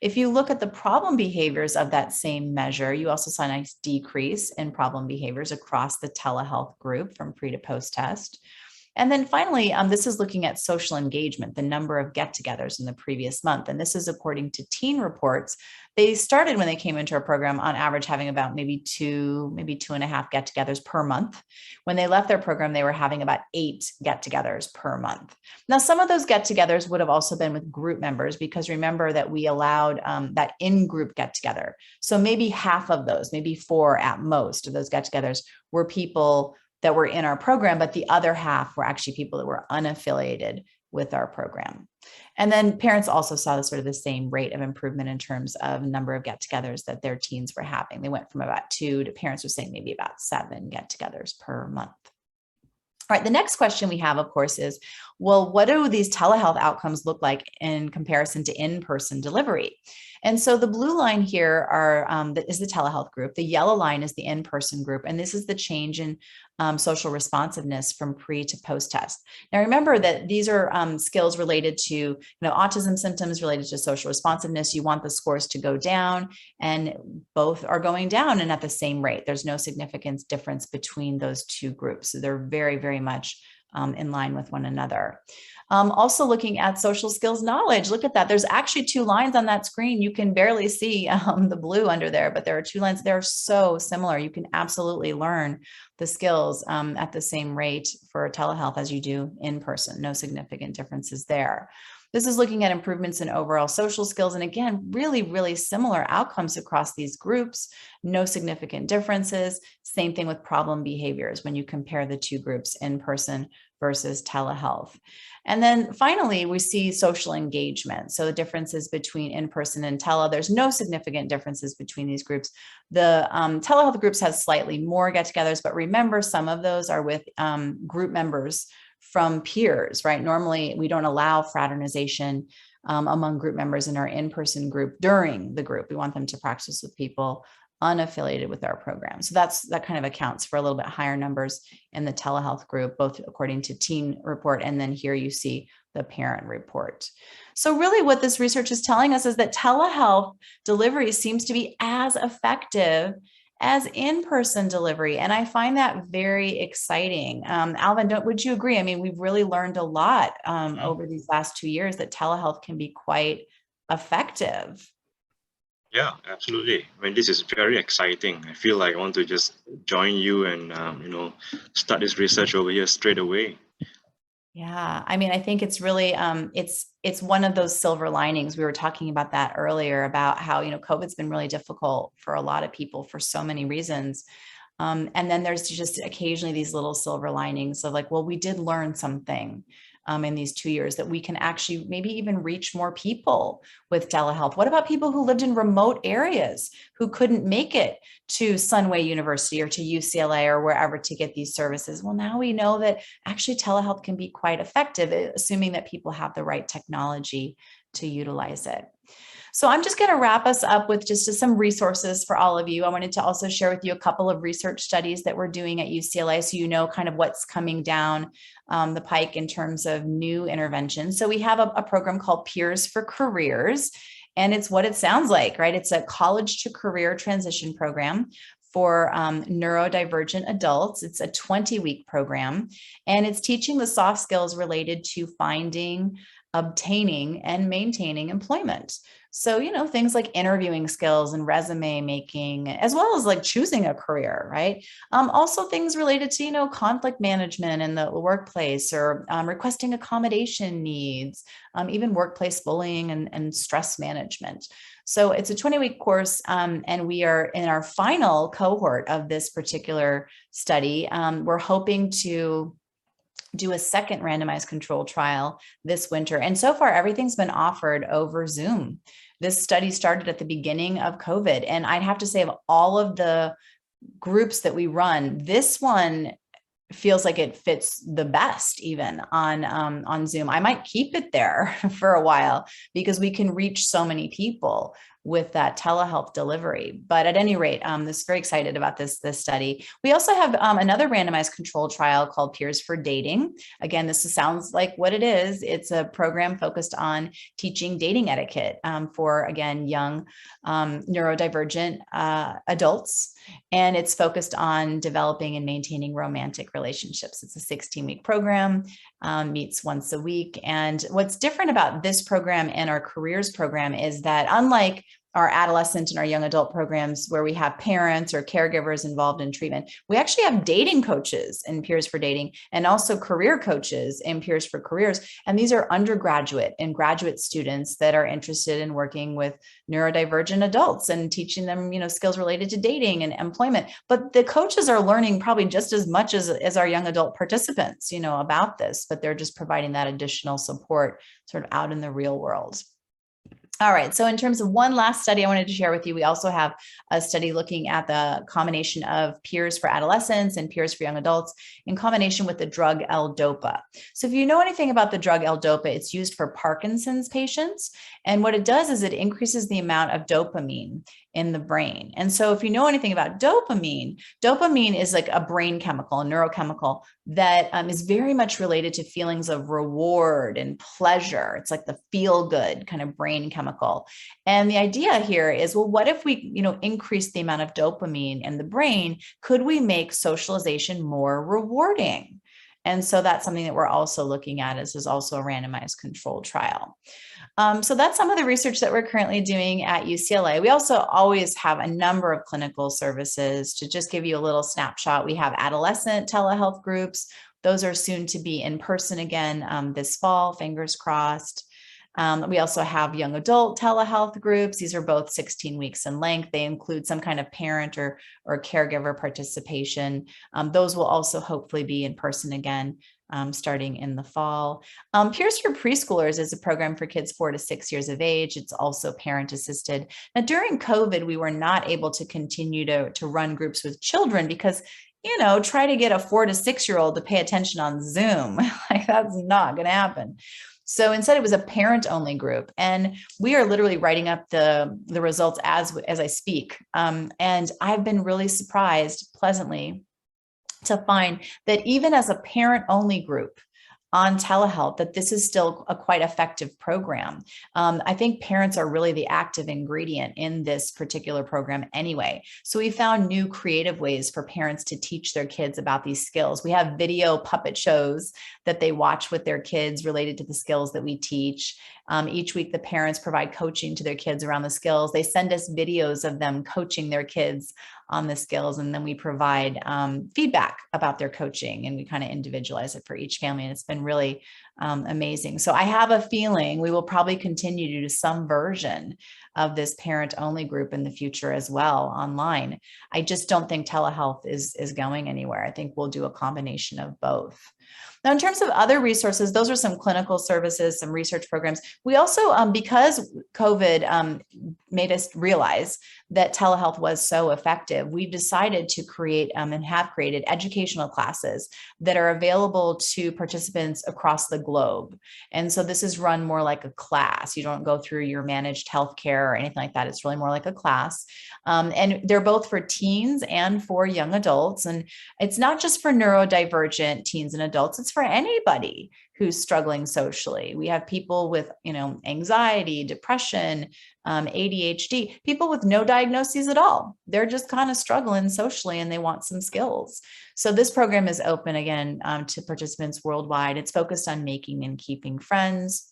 If you look at the problem behaviors of that same measure, you also saw a nice decrease in problem behaviors across the telehealth group from pre to post test. And then finally, this is looking at social engagement, the number of get-togethers in the previous month. And this is according to teen reports. They started when they came into our program on average having about maybe 2.5 get-togethers per month. When they left their program, they were having about 8 get-togethers per month. Now, some of those get-togethers would have also been with group members, because remember that we allowed that in-group get-together. So maybe half of those, maybe 4 at most of those get-togethers were people that were in our program, but the other half were actually people that were unaffiliated with our program. And then parents also saw the sort of the same rate of improvement in terms of number of get-togethers that their teens were having. They went from about 2 to parents were saying maybe about 7 get-togethers per month. All right, the next question we have, of course, is, well, what do these telehealth outcomes look like in comparison to in-person delivery? And so the blue line here is the telehealth group. The yellow line is the in-person group. And this is the change in social responsiveness from pre to post-test. Now, remember that these are skills related to autism symptoms related to social responsiveness. You want the scores to go down, and both are going down and at the same rate. There's no significant difference between those two groups. So they're very, very much in line with one another. Also looking at social skills knowledge, look at that. There's actually 2 lines on that screen. You can barely see the blue under there, but there are 2 lines. They're so similar. You can absolutely learn the skills at the same rate for telehealth as you do in person. No significant differences there. This is looking at improvements in overall social skills. And again, really, really similar outcomes across these groups. No significant differences. Same thing with problem behaviors when you compare the 2 groups, in person versus telehealth. And then finally, we see social engagement. So the differences between in-person and tele, there's no significant differences between these groups. The telehealth groups has slightly more get-togethers, but remember, some of those are with group members from peers, right? Normally, we don't allow fraternization among group members in our in-person group during the group. We want them to practice with people unaffiliated with our program. So that kind of accounts for a little bit higher numbers in the telehealth group, both according to teen report, and then here you see the parent report. So really what this research is telling us is that telehealth delivery seems to be as effective as in-person delivery. And I find that very exciting. Alvin, would you agree? I mean, we've really learned a lot over these last 2 years that telehealth can be quite effective. Yeah, absolutely. I mean, this is very exciting. I feel like I want to just join you and, start this research over here straight away. Yeah, I mean, I think it's really, it's one of those silver linings. We were talking about that earlier, about how, COVID's been really difficult for a lot of people for so many reasons. And then there's just occasionally these little silver linings of like, well, we did learn something in these 2 years, that we can actually maybe even reach more people with telehealth. What about people who lived in remote areas who couldn't make it to Sunway University or to UCLA or wherever to get these services? Well, now we know that actually telehealth can be quite effective, assuming that people have the right technology to utilize it. So I'm just going to wrap us up with just some resources for all of you. I wanted to also share with you a couple of research studies that we're doing at UCLA, so you know kind of what's coming down the pike in terms of new interventions. So we have a program called Peers for Careers, and it's what it sounds like, right? It's a college to career transition program for neurodivergent adults. It's a 20-week program, and it's teaching the soft skills related to finding, obtaining, and maintaining employment. So, things like interviewing skills and resume making, as well as like choosing a career, right? Also things related to, conflict management in the workplace, or requesting accommodation needs, even workplace bullying and stress management. So it's a 20-week course, and we are in our final cohort of this particular study. We're hoping to do a second randomized control trial this winter. And so far, everything's been offered over Zoom. This study started at the beginning of COVID. And I'd have to say, of all of the groups that we run, this one feels like it fits the best even on Zoom. I might keep it there for a while because we can reach so many people with that telehealth delivery. But at any rate, this very excited about this study. We also have another randomized control trial called Peers for Dating. Again, this sounds like what it is. It's a program focused on teaching dating etiquette for, again, young neurodivergent adults. And it's focused on developing and maintaining romantic relationships. It's a 16-week program, meets once a week. And what's different about this program and our careers program is that unlike our adolescent and our young adult programs where we have parents or caregivers involved in treatment, we actually have dating coaches in Peers for Dating and also career coaches in Peers for Careers. And these are undergraduate and graduate students that are interested in working with neurodivergent adults and teaching them, skills related to dating and employment. But the coaches are learning probably just as much as our young adult participants, about this, but they're just providing that additional support sort of out in the real world. All right, so in terms of one last study I wanted to share with you, we also have a study looking at the combination of Peers for adolescents and Peers for young adults in combination with the drug L-DOPA. So if you know anything about the drug L-DOPA, it's used for Parkinson's patients. And what it does is it increases the amount of dopamine in the brain. And so if you know anything about dopamine, dopamine is like a brain chemical, a neurochemical that is very much related to feelings of reward and pleasure. It's like the feel good kind of brain chemical. And the idea here is, well, what if we, increase the amount of dopamine in the brain? Could we make socialization more rewarding? And so that's something that we're also looking at. This is also a randomized controlled trial. So that's some of the research that we're currently doing at UCLA. We also always have a number of clinical services. To just give you a little snapshot, we have adolescent telehealth groups. Those are soon to be in person again this fall, fingers crossed. We also have young adult telehealth groups. These are both 16 weeks in length. They include some kind of parent or caregiver participation. Those will also hopefully be in person again starting in the fall. Peers for Preschoolers is a program for kids 4 to 6 years of age. It's also parent assisted. Now, during COVID, we were not able to continue to run groups with children because try to get a 4 to 6-year-old to pay attention on Zoom. Like that's not going to happen. So instead, it was a parent-only group, and we are literally writing up the results as I speak. And I've been really surprised, pleasantly, to find that even as a parent-only group on telehealth, that this is still a quite effective program. I think parents are really the active ingredient in this particular program anyway. So we found new creative ways for parents to teach their kids about these skills. We have video puppet shows that they watch with their kids related to the skills that we teach. Each week, the parents provide coaching to their kids around the skills. They send us videos of them coaching their kids on the skills, and then we provide feedback about their coaching, and we kind of individualize it for each family. And it's been really amazing. So I have a feeling we will probably continue to do some version of this parent-only group in the future as well online. I just don't think telehealth is going anywhere. I think we'll do a combination of both. Now, in terms of other resources, those are some clinical services, some research programs. We also, because COVID made us realize that telehealth was so effective, we've decided to create and have created educational classes that are available to participants across the globe. And so this is run more like a class. You don't go through your managed healthcare or anything like that. It's really more like a class. And they're both for teens and for young adults. And it's not just for neurodivergent teens and adults. It's for anybody who's struggling socially. We have people with, anxiety, depression, ADHD, people with no diagnoses at all. They're just kind of struggling socially and they want some skills. So this program is open again to participants worldwide. It's focused on making and keeping friends.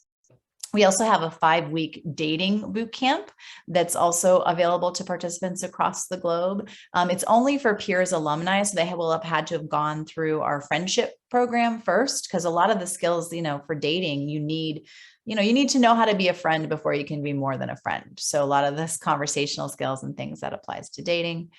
We also have a 5-week dating boot camp that's also available to participants across the globe. It's only for Peers alumni, so they will have had to have gone through our friendship program first, because a lot of the skills, for dating, you need to know how to be a friend before you can be more than a friend. So a lot of this conversational skills and things that applies to dating.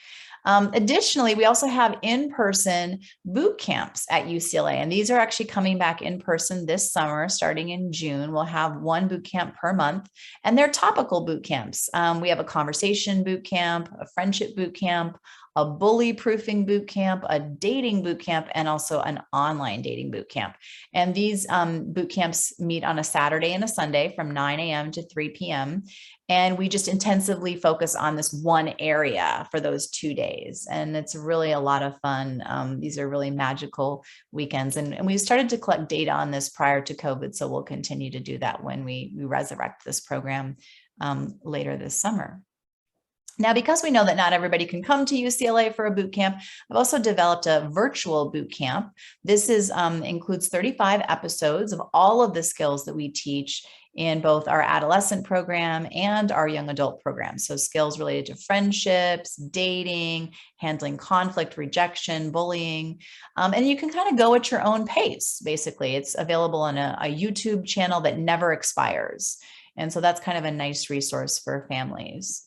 Additionally, we also have in-person boot camps at UCLA, and these are actually coming back in person this summer, starting in June. We'll have one boot camp per month, and they're topical boot camps. We have a conversation boot camp, a friendship boot camp, a bully proofing boot camp, a dating boot camp, and also an online dating boot camp. And these boot camps meet on a Saturday and a Sunday from 9 a.m. to 3 p.m. And we just intensively focus on this one area for those 2 days. And it's really a lot of fun. These are really magical weekends. And we started to collect data on this prior to COVID. So we'll continue to do that when we resurrect this program later this summer. Now, because we know that not everybody can come to UCLA for a boot camp, I've also developed a virtual boot camp. This includes 35 episodes of all of the skills that we teach in both our adolescent program and our young adult program. So skills related to friendships, dating, handling conflict, rejection, bullying. And you can kind of go at your own pace, basically. It's available on a YouTube channel that never expires. And so that's kind of a nice resource for families.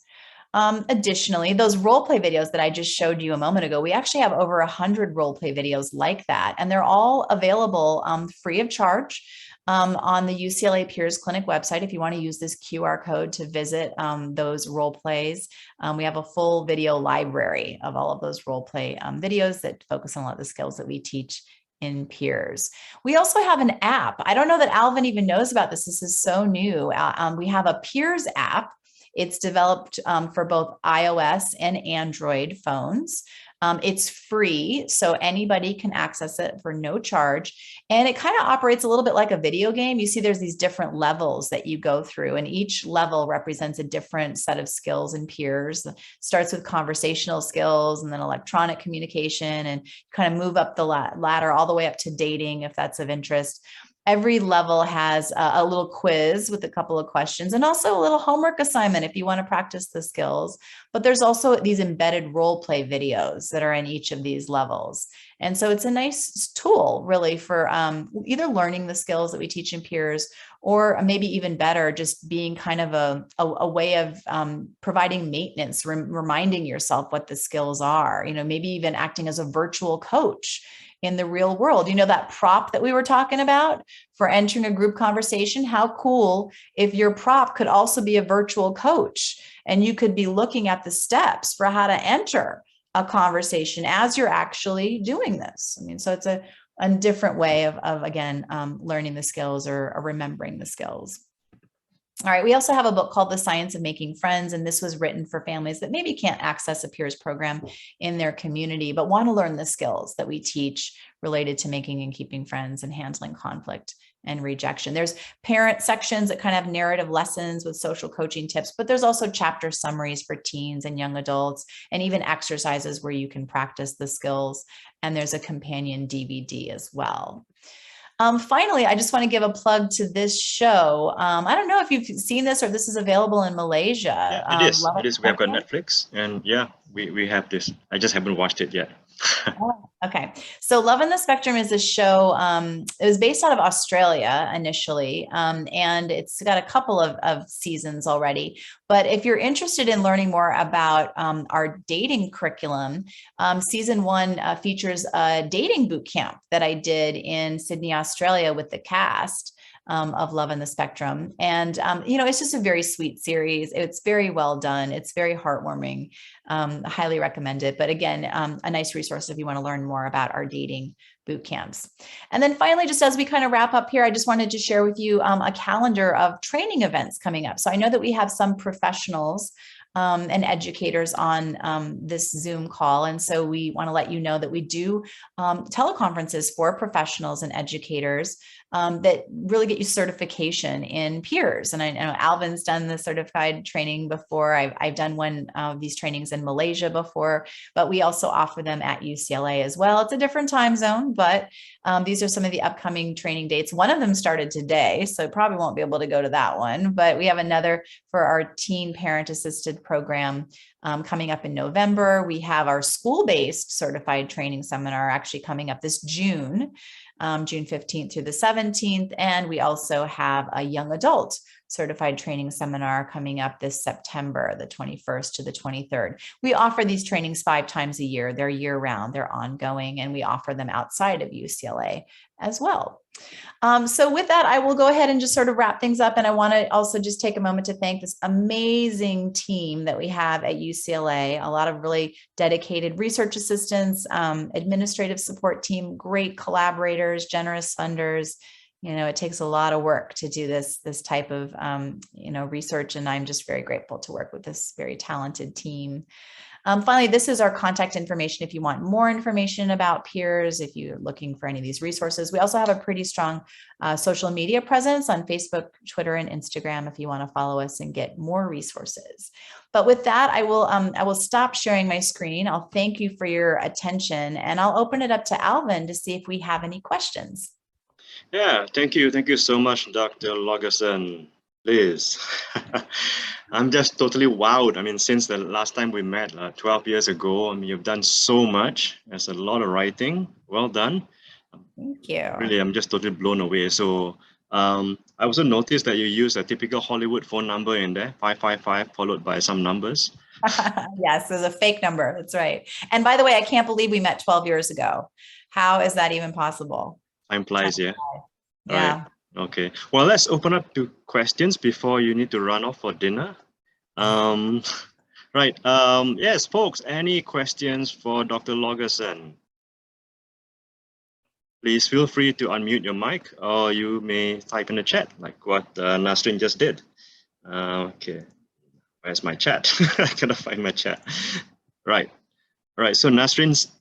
Additionally, those role play videos that I just showed you a moment ago, we actually have over 100 role play videos like that, and they're all available free of charge on the UCLA Peers Clinic website. If you want to use this QR code to visit those role plays, we have a full video library of all of those role play videos that focus on a lot of the skills that we teach in Peers. We also have an app. I don't know that Alvin even knows about this. This is so new. We have a Peers app. It's developed for both iOS and Android phones. It's free, so anybody can access it for no charge. And it kind of operates a little bit like a video game. You see there's these different levels that you go through, and each level represents a different set of skills in Peers. It starts with conversational skills and then electronic communication, and kind of move up the ladder all the way up to dating if that's of interest. Every level has a little quiz with a couple of questions and also a little homework assignment if you want to practice the skills. But there's also these embedded role play videos that are in each of these levels. And so it's a nice tool really for either learning the skills that we teach in Peers, or maybe even better, just being kind of a way of providing maintenance, reminding yourself what the skills are, maybe even acting as a virtual coach in the real world. That prop that we were talking about for entering a group conversation, how cool if your prop could also be a virtual coach and you could be looking at the steps for how to enter a conversation as you're actually doing this. So it's a different way of again, learning the skills or remembering the skills. All right, we also have a book called The Science of Making Friends, and this was written for families that maybe can't access a Peers program in their community, but want to learn the skills that we teach related to making and keeping friends and handling conflict and rejection. There's parent sections that kind of have narrative lessons with social coaching tips, but there's also chapter summaries for teens and young adults, and even exercises where you can practice the skills. And there's a companion DVD as well. Finally, I just want to give a plug to this show. I don't know if you've seen this or this is available in Malaysia. Yeah, it is. It is. We have got Netflix, and yeah, we have this. I just haven't watched it yet. Oh, okay. So Love on the Spectrum is a show. It was based out of Australia initially, and it's got a couple of seasons already. But if you're interested in learning more about our dating curriculum, season 1 features a dating boot camp that I did in Sydney, Australia with the cast of Love on the Spectrum. And, it's just a very sweet series. It's very well done. It's very heartwarming. I highly recommend it. But again, a nice resource if you want to learn more about our dating boot camps. And then finally, just as we kind of wrap up here, I just wanted to share with you a calendar of training events coming up. So I know that we have some professionals and educators on this Zoom call. And so we want to let you know that we do teleconferences for professionals and educators that really get you certification in Peers. And I know Alvin's done the certified training before. I've done one of these trainings in Malaysia before, but we also offer them at UCLA as well. It's a different time zone, but these are some of the upcoming training dates. One of them started today, so probably won't be able to go to that one, but we have another for our teen parent assisted program coming up in November. We have our school-based certified training seminar actually coming up this June, June 15th through the 17th. And we also have a young adult certified training seminar coming up this September, the 21st to the 23rd. We offer these trainings 5 times a year. They're year round, they're ongoing, and we offer them outside of UCLA as well. So with that, I will go ahead and just sort of wrap things up. And I want to also just take a moment to thank this amazing team that we have at UCLA, a lot of really dedicated research assistants, administrative support team, great collaborators, generous funders. You know, it takes a lot of work to do this type of, research. And I'm just very grateful to work with this very talented team. Finally, this is our contact information if you want more information about peers, if you're looking for any of these resources. We also have a pretty strong social media presence on Facebook, Twitter, and Instagram if you want to follow us and get more resources. But with that, I will stop sharing my screen. I'll thank you for your attention, and I'll open it up to Alvin to see if we have any questions. Yeah, thank you. Thank you so much, Dr. Laugeson. Liz. I'm just totally wowed. I mean, since the last time we met 12 years ago, I mean, you've done so much. There's a lot of writing. Well done. Thank you. Really, I'm just totally blown away. So I also noticed that you use a typical Hollywood phone number in there, 555 followed by some numbers. Yes, there's a fake number. That's right. And by the way, I can't believe we met 12 years ago. How is that even possible? Time flies, yeah. Yeah. Right. Okay. Well, let's open up to questions before you need to run off for dinner. Right. Yes, folks, any questions for Dr. Laugeson? Please feel free to unmute your mic, or you may type in the chat like what Nasrin just did. Okay. Where's my chat? I gotta find my chat. Right. All right. So Nasrin's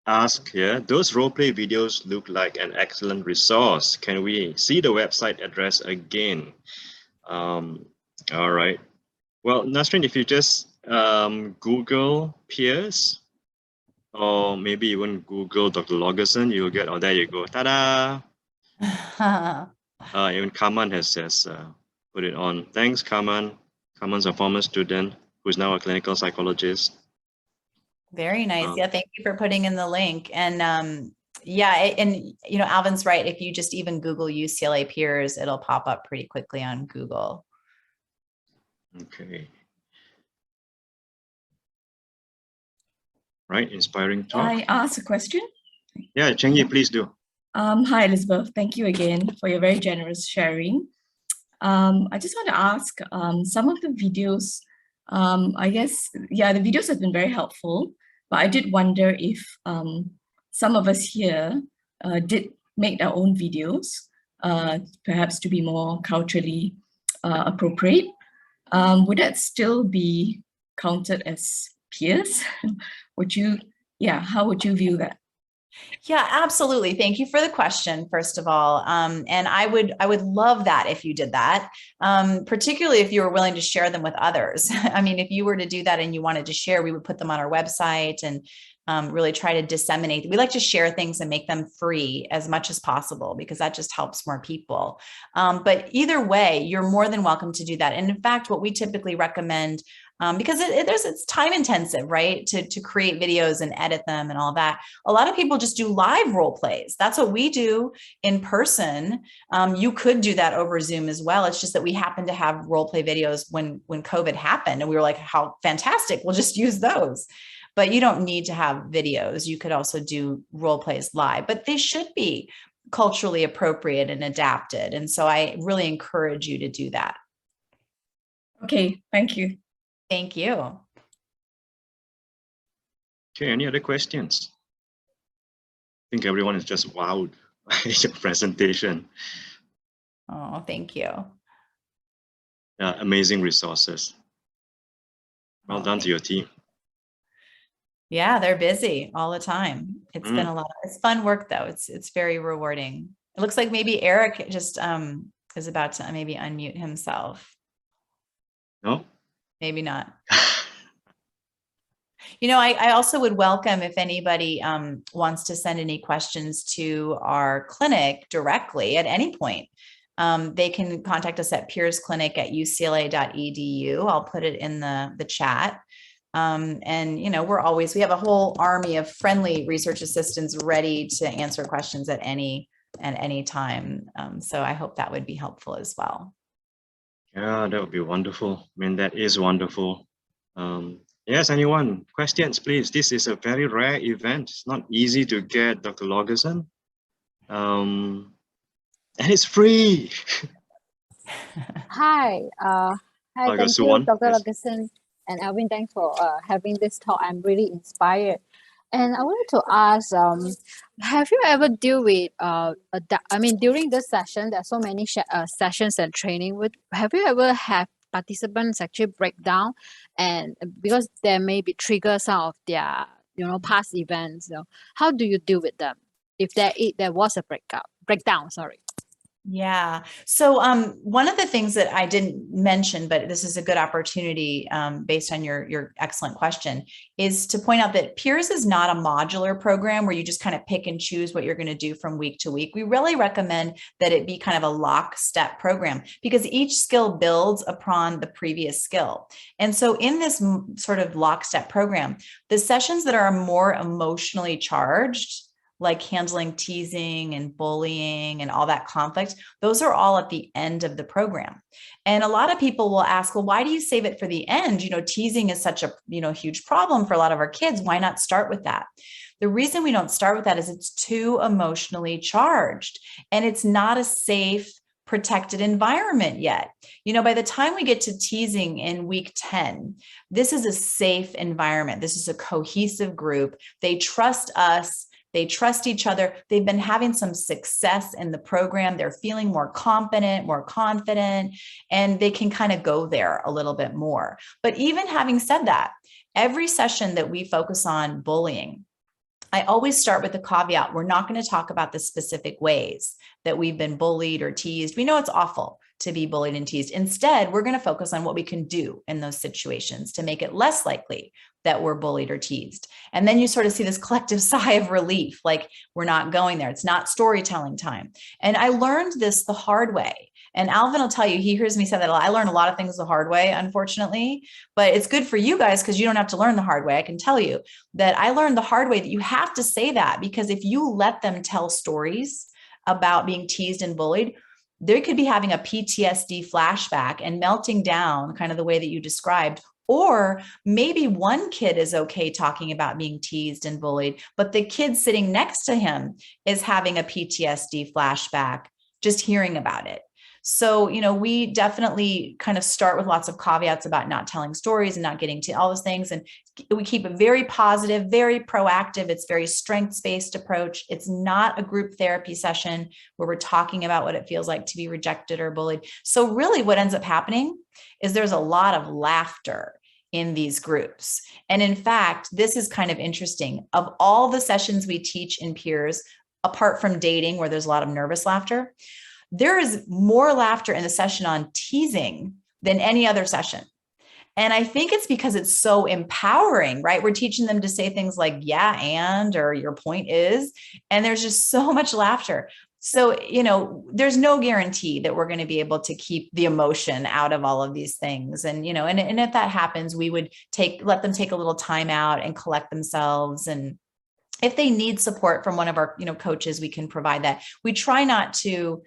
ask here, those roleplay videos look like an excellent resource. Can we see the website address again? All right. Well, Nasrin, if you just Google peers, or maybe even Google Dr. Laugeson, you'll get, oh, there you go. Ta-da! Even Kaman has put it on. Thanks, Kaman. Kaman's a former student who's now a clinical psychologist. Very nice. Yeah, thank you for putting in the link. And yeah, and Alvin's right. If you just even Google UCLA peers, it'll pop up pretty quickly on Google. Okay. Right, inspiring talk. I ask a question? Yeah, Cheng-Yi, please do. Hi, Elizabeth. Thank you again for your very generous sharing. I just want to ask some of the videos, I guess, yeah, the videos have been very helpful, but I did wonder if some of us here did make our own videos, perhaps to be more culturally appropriate. Would that still be counted as peers? How would you view that? Yeah, absolutely. Thank you for the question, first of all. And I would love that if you did that, particularly if you were willing to share them with others. I mean, if you were to do that and you wanted to share, we would put them on our website and really try to disseminate. We like to share things and make them free as much as possible because that just helps more people. But either way, you're more than welcome to do that. And in fact, what we typically recommend, because it's time intensive, right? To create videos and edit them and all that. A lot of people just do live role plays. That's what we do in person. You could do that over Zoom as well. It's just that we happen to have role play videos when COVID happened and we were like, how fantastic, we'll just use those. But you don't need to have videos. You could also do role plays live, but they should be culturally appropriate and adapted. And so I really encourage you to do that. Okay, thank you. Thank you. Okay, any other questions? I think everyone is just wowed by your presentation. Oh, thank you. Amazing resources. Well done to your team. Yeah, they're busy all the time. It's been a lot. It's fun work though. It's very rewarding. It looks like maybe Eric just is about to maybe unmute himself. No? Maybe not. I also would welcome if anybody wants to send any questions to our clinic directly at any point. They can contact us at peersclinic@ucla.edu. I'll put it in the chat. And we have a whole army of friendly research assistants ready to answer questions at any time. So I hope that would be helpful as well. Yeah, that would be wonderful. I mean, that is wonderful. Yes, anyone? Questions, please. This is a very rare event. It's not easy to get Dr. Laugeson. And it's free. Hi, I got thank you, Suwon. Dr. Yes. Laugesen and Alvin. Thanks for having this talk. I'm really inspired. And I wanted to ask, have you ever deal with during this session, there are so many sessions and training. Have you ever had participants actually break down, and because there may be trigger some of their past events? How do you deal with them if there was a breakdown? Sorry. Yeah. So one of the things that I didn't mention, but this is a good opportunity based on your excellent question, is to point out that Peers is not a modular program where you just kind of pick and choose what you're going to do from week to week. We really recommend that it be kind of a lockstep program because each skill builds upon the previous skill. And so in this sort of lockstep program, the sessions that are more emotionally charged, like handling teasing and bullying and all that conflict, those are all at the end of the program. And a lot of people will ask, well, why do you save it for the end? Teasing is such a, huge problem for a lot of our kids. Why not start with that? The reason we don't start with that is it's too emotionally charged and it's not a safe, protected environment yet. By the time we get to teasing in week 10, this is a safe environment. This is a cohesive group. They trust us. They trust each other. They've been having some success in the program. They're feeling more competent, more confident, and they can kind of go there a little bit more. But even having said that, every session that we focus on bullying, I always start with the caveat, we're not going to talk about the specific ways that we've been bullied or teased. We know it's awful to be bullied and teased. Instead, we're going to focus on what we can do in those situations to make it less likely that we're bullied or teased. And then you sort of see this collective sigh of relief, like we're not going there. It's not storytelling time. And I learned this the hard way. And Alvin will tell you, he hears me say that a lot. I learned a lot of things the hard way, unfortunately, but it's good for you guys because you don't have to learn the hard way. I can tell you that I learned the hard way that you have to say that because if you let them tell stories about being teased and bullied, they could be having a PTSD flashback and melting down kind of the way that you described. Or maybe one kid is okay talking about being teased and bullied, but the kid sitting next to him is having a PTSD flashback, just hearing about it. So, we definitely kind of start with lots of caveats about not telling stories and not getting to all those things. And we keep it very positive, very proactive. It's very strengths-based approach. It's not a group therapy session where we're talking about what it feels like to be rejected or bullied. So really what ends up happening is there's a lot of laughter in these groups. And in fact, this is kind of interesting. Of all the sessions we teach in Peers, apart from dating where there's a lot of nervous laughter, there is more laughter in the session on teasing than any other session. And I think it's because it's so empowering, right? We're teaching them to say things like, yeah, and, or your point is, and there's just so much laughter. So, there's no guarantee that we're going to be able to keep the emotion out of all of these things. And, and if that happens, we would let them take a little time out and collect themselves. And if they need support from one of our, coaches, we can provide that. We try not to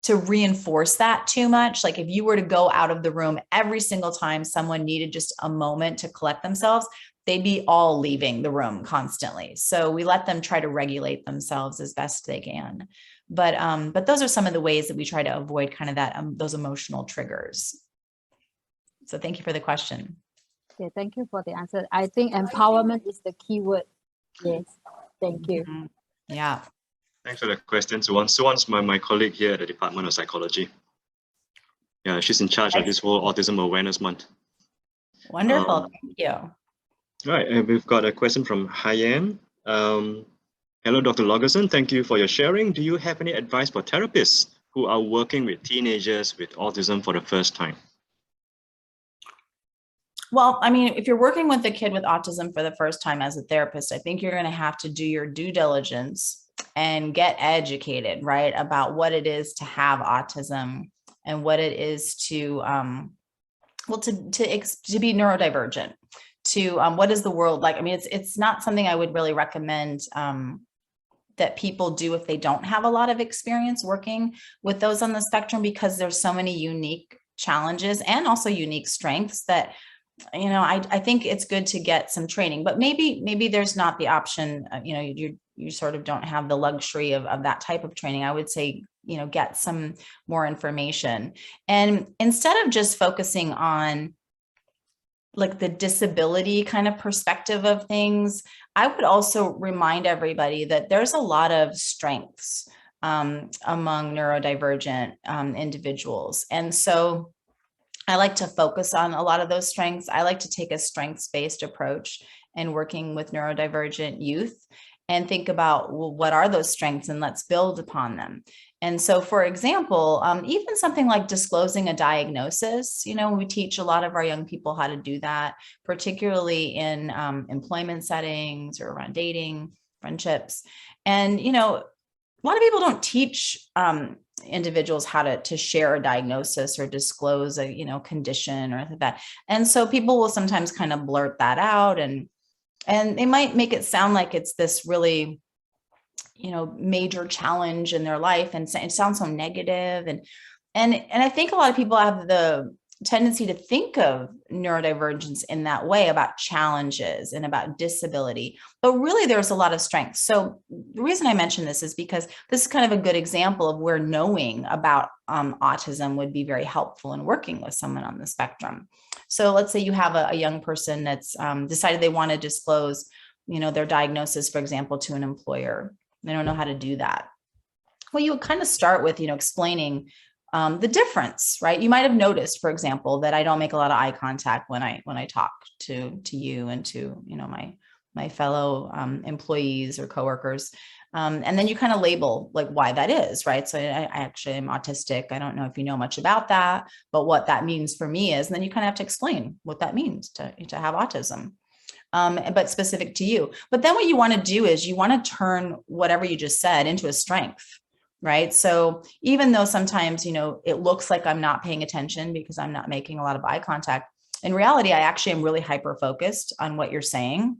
reinforce that too much. Like if you were to go out of the room every single time someone needed just a moment to collect themselves, they'd be all leaving the room constantly. So we let them try to regulate themselves as best they can. But those are some of the ways that we try to avoid kind of that those emotional triggers. So thank you for the question. Yeah, thank you for the answer. I think empowerment is the key word. Yes, thank you. Mm-hmm. Yeah. Thanks for the question, Suwon. Suwon's my colleague here at the Department of Psychology. Yeah, she's in charge of this whole Autism Awareness Month. Wonderful. Thank you. All right, and we've got a question from Hyan. Hello, Dr. A.Laugeson. Thank you for your sharing. Do you have any advice for therapists who are working with teenagers with autism for the first time? Well, I mean, if you're working with a kid with autism for the first time as a therapist, I think you're going to have to do your due diligence and get educated, right, about what it is to have autism and what it is to be neurodivergent, to what is the world like. I mean, it's not something I would really recommend that people do if they don't have a lot of experience working with those on the spectrum, because there's so many unique challenges and also unique strengths that, I think it's good to get some training. But maybe there's not the option, you sort of don't have the luxury of that type of training, I would say, get some more information. And instead of just focusing on like the disability kind of perspective of things, I would also remind everybody that there's a lot of strengths among neurodivergent individuals. And so I like to focus on a lot of those strengths. I like to take a strengths-based approach in working with neurodivergent youth and think about, well, what are those strengths, and let's build upon them. And so, for example, even something like disclosing a diagnosis, we teach a lot of our young people how to do that, particularly in employment settings or around dating, friendships. And, a lot of people don't teach individuals how to share a diagnosis or disclose a, condition or anything like that. And so people will sometimes kind of blurt that out, and they might make it sound like it's this really, major challenge in their life, and it sounds so negative. And I think a lot of people have the tendency to think of neurodivergence in that way, about challenges and about disability, but really there's a lot of strengths. So the reason I mention this is because this is kind of a good example of where knowing about autism would be very helpful in working with someone on the spectrum. So let's say you have a young person that's decided they want to disclose, their diagnosis, for example, to an employer. They don't know how to do that. Well, you would kind of start with, explaining the difference, right? You might have noticed, for example, that I don't make a lot of eye contact when I talk to you and to, my fellow employees or coworkers. And then you kind of label like why that is, right? So I actually am autistic. I don't know if you know much about that, but what that means for me is, and then you kind of have to explain what that means to have autism. But specific to you. But then what you want to do is you want to turn whatever you just said into a strength, right? So even though sometimes, it looks like I'm not paying attention because I'm not making a lot of eye contact, in reality, I actually am really hyper-focused on what you're saying.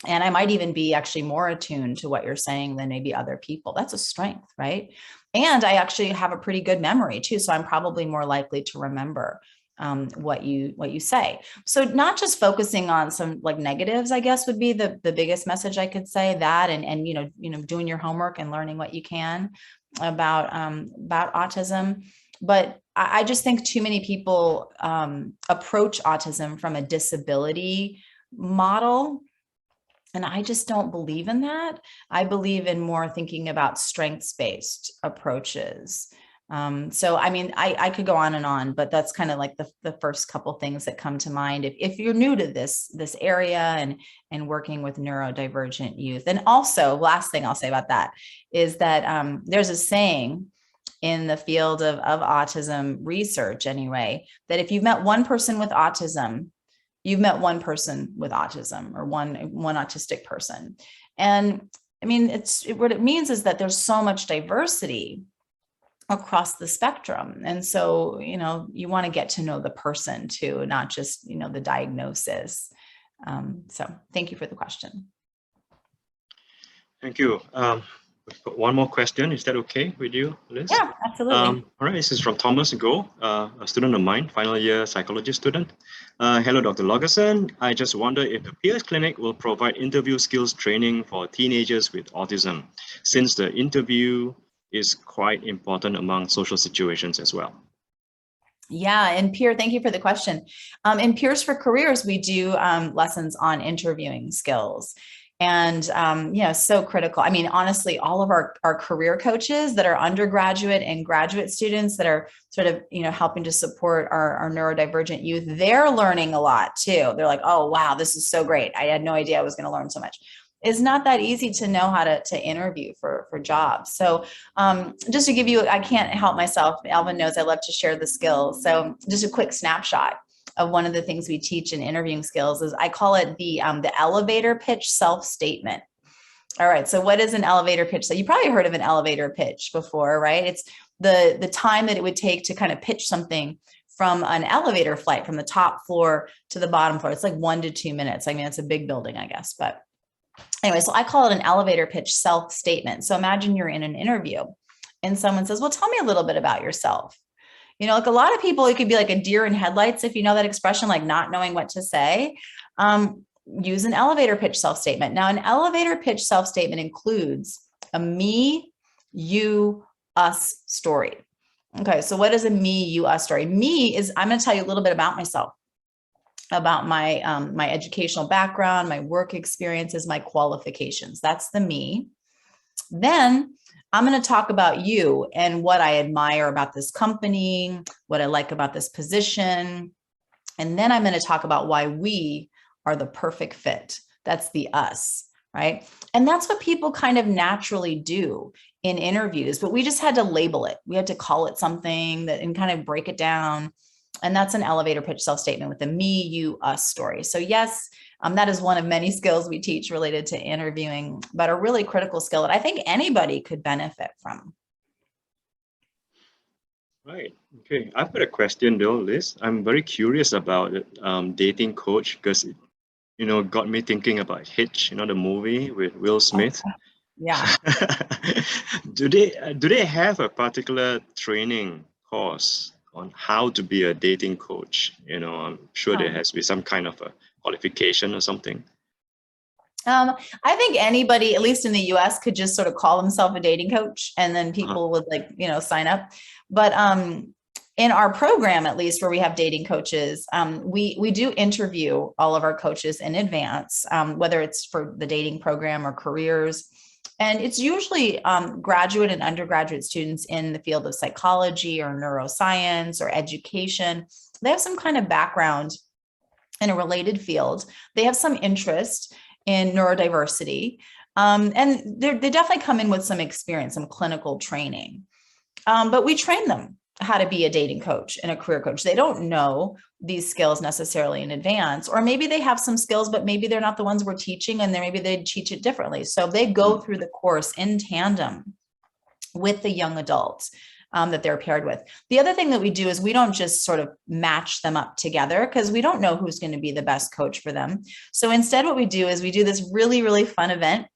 And I might even be actually more attuned to what you're saying than maybe other people. That's a strength, right? And I actually have a pretty good memory too. So I'm probably more likely to remember what you say. So not just focusing on some like negatives, I guess would be the biggest message I could say, that and doing your homework and learning what you can about autism. But I just think too many people approach autism from a disability model. And I just don't believe in that. I believe in more thinking about strengths-based approaches. So, I mean, I could go on and on, but that's kind of like the first couple things that come to mind if you're new to this area and working with neurodivergent youth. And also, last thing I'll say about that is that there's a saying in the field of autism research anyway, that if you've met one person with autism, you've met one person with autism, or one autistic person. And I mean, what it means is that there's so much diversity across the spectrum. And so, you want to get to know the person too, not just, the diagnosis. So thank you for the question. Thank you. We've got one more question. Is that okay with you, Liz? Yeah, absolutely. All right, this is from Thomas Go, a student of mine, final year psychology student. Hello, Dr. A.Laugeson. I just wonder if the Peers Clinic will provide interview skills training for teenagers with autism, since the interview is quite important among social situations as well. Yeah, and Peer, thank you for the question. In Peers for Careers, we do lessons on interviewing skills. And, so critical. I mean, honestly, all of our career coaches that are undergraduate and graduate students that are sort of, helping to support our neurodivergent youth, they're learning a lot too. They're like, oh, wow, this is so great. I had no idea I was going to learn so much. It's not that easy to know how to interview for jobs. So just to give you, I can't help myself. Alvin knows I love to share the skills. So just a quick snapshot of one of the things we teach in interviewing skills is I call it the elevator pitch self-statement. All right. So what is an elevator pitch? So you probably heard of an elevator pitch before, right? It's the time that it would take to kind of pitch something from an elevator flight from the top floor to the bottom floor. It's like 1 to 2 minutes. I mean, it's a big building, I guess, but anyway, so I call it an elevator pitch self-statement. So imagine you're in an interview and someone says, well, tell me a little bit about yourself. Like a lot of people, it could be like a deer in headlights, if you know that expression, like not knowing what to say. use an elevator pitch self-statement. Now, an elevator pitch self-statement includes a me, you, us story. Okay, so what is a me, you, us story? Me is, I'm going to tell you a little bit about myself, about my my educational background, my work experiences, my qualifications. That's the me. Then I'm going to talk about you and what I admire about this company, what I like about this position. And then I'm going to talk about why we are the perfect fit. That's the us, right? And that's what people kind of naturally do in interviews, but we just had to label it. We had to call it something that and kind of break it down. And that's an elevator pitch self-statement with the me, you, us story. So yes, that is one of many skills we teach related to interviewing, but a really critical skill that I think anybody could benefit from. Right. Okay. I've got a question though, Liz. I'm very curious about dating coach because it, got me thinking about Hitch, the movie with Will Smith. Yeah. Do they have a particular training course on how to be a dating coach? I'm sure there has to be some kind of a qualification or something. I think anybody, at least in the US, could just sort of call themselves a dating coach, and then people would sign up. But in our program, at least where we have dating coaches, we do interview all of our coaches in advance, whether it's for the dating program or careers. And it's usually graduate and undergraduate students in the field of psychology or neuroscience or education. They have some kind of background in a related field. They have some interest in neurodiversity. And they definitely come in with some experience, some clinical training. But we train them how to be a dating coach and a career coach. They don't know these skills necessarily in advance, or maybe they have some skills, but maybe they're not the ones we're teaching, and maybe they teach it differently. So they go through the course in tandem with the young adults that they're paired with. The other thing that we do is we don't just sort of match them up together because we don't know who's going to be the best coach for them. So instead, what we do is we do this really, really fun event.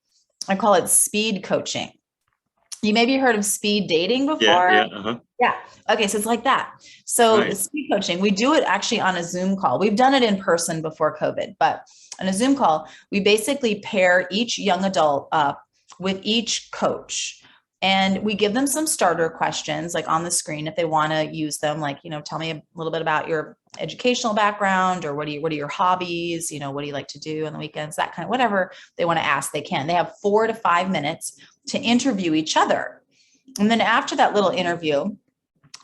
I call it speed coaching. You maybe heard of speed dating before. Yeah. Okay. So it's like that. So the speed coaching, we do it actually on a Zoom call. We've done it in person before COVID, but on a Zoom call, we basically pair each young adult up with each coach. And we give them some starter questions like on the screen if they want to use them, like, tell me a little bit about your educational background, or what are your hobbies? What do you like to do on the weekends? That kind of, whatever they want to ask, they can. They have 4 to 5 minutes to interview each other. And then after that little interview,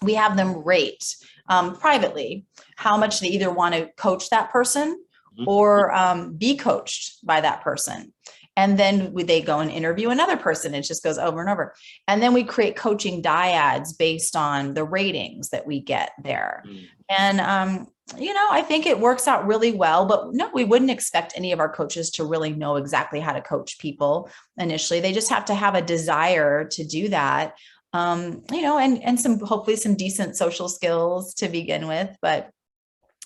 we have them rate privately how much they either want to coach that person or be coached by that person. And then they go and interview another person. It just goes over and over. And then we create coaching dyads based on the ratings that we get there. And, I think it works out really well, but no, we wouldn't expect any of our coaches to really know exactly how to coach people initially. They just have to have a desire to do that, and hopefully some decent social skills to begin with, but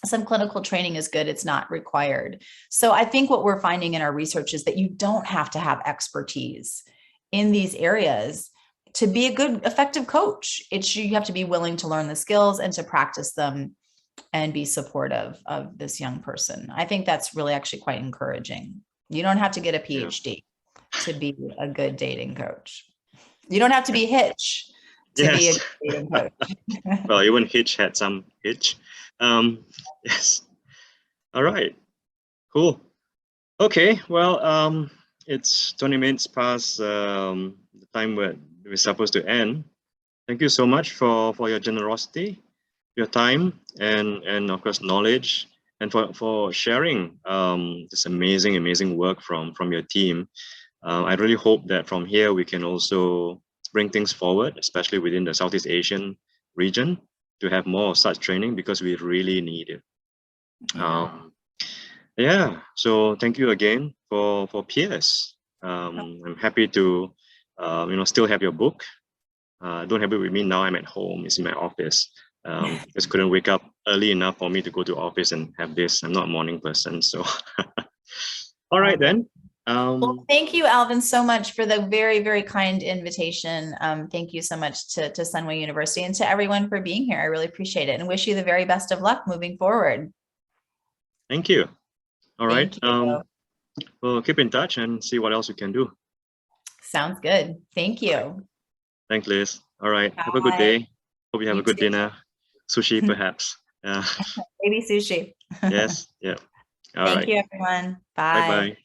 some clinical training is good. It's not required. So I think what we're finding in our research is that you don't have to have expertise in these areas to be a good, effective coach. You have to be willing to learn the skills and to practice them and be supportive of this young person. I think that's really actually quite encouraging. You don't have to get a PhD to be a good dating coach. You don't have to be Hitch to be a good dating coach. Well, even Hitch had some Hitch. Yes. All right. Cool. Okay. Well, it's 20 minutes past the time where we're supposed to end. Thank you so much for your generosity, your time, and of course knowledge, and for sharing this amazing work from your team. I really hope that from here we can also bring things forward, especially within the Southeast Asian region, to have more of such training because we really need it. So thank you again for Peers. I'm happy to still have your book. Don't have it with me now. I'm at home. It's in my office. Just couldn't wake up early enough for me to go to office and have this. I'm not a morning person, so all right then. Well, thank you, Alvin, so much for the very, very kind invitation. Thank you so much to Sunway University and to everyone for being here. I really appreciate it and wish you the very best of luck moving forward. Thank you. All right. Thank you. we'll keep in touch and see what else we can do. Sounds good. Thank you. Thanks, Liz. All right. Have a good Bye. day. Hope you have You a good too. dinner. Sushi, perhaps. Maybe sushi. Yes. Yeah. All Thank right. you, everyone. Bye bye.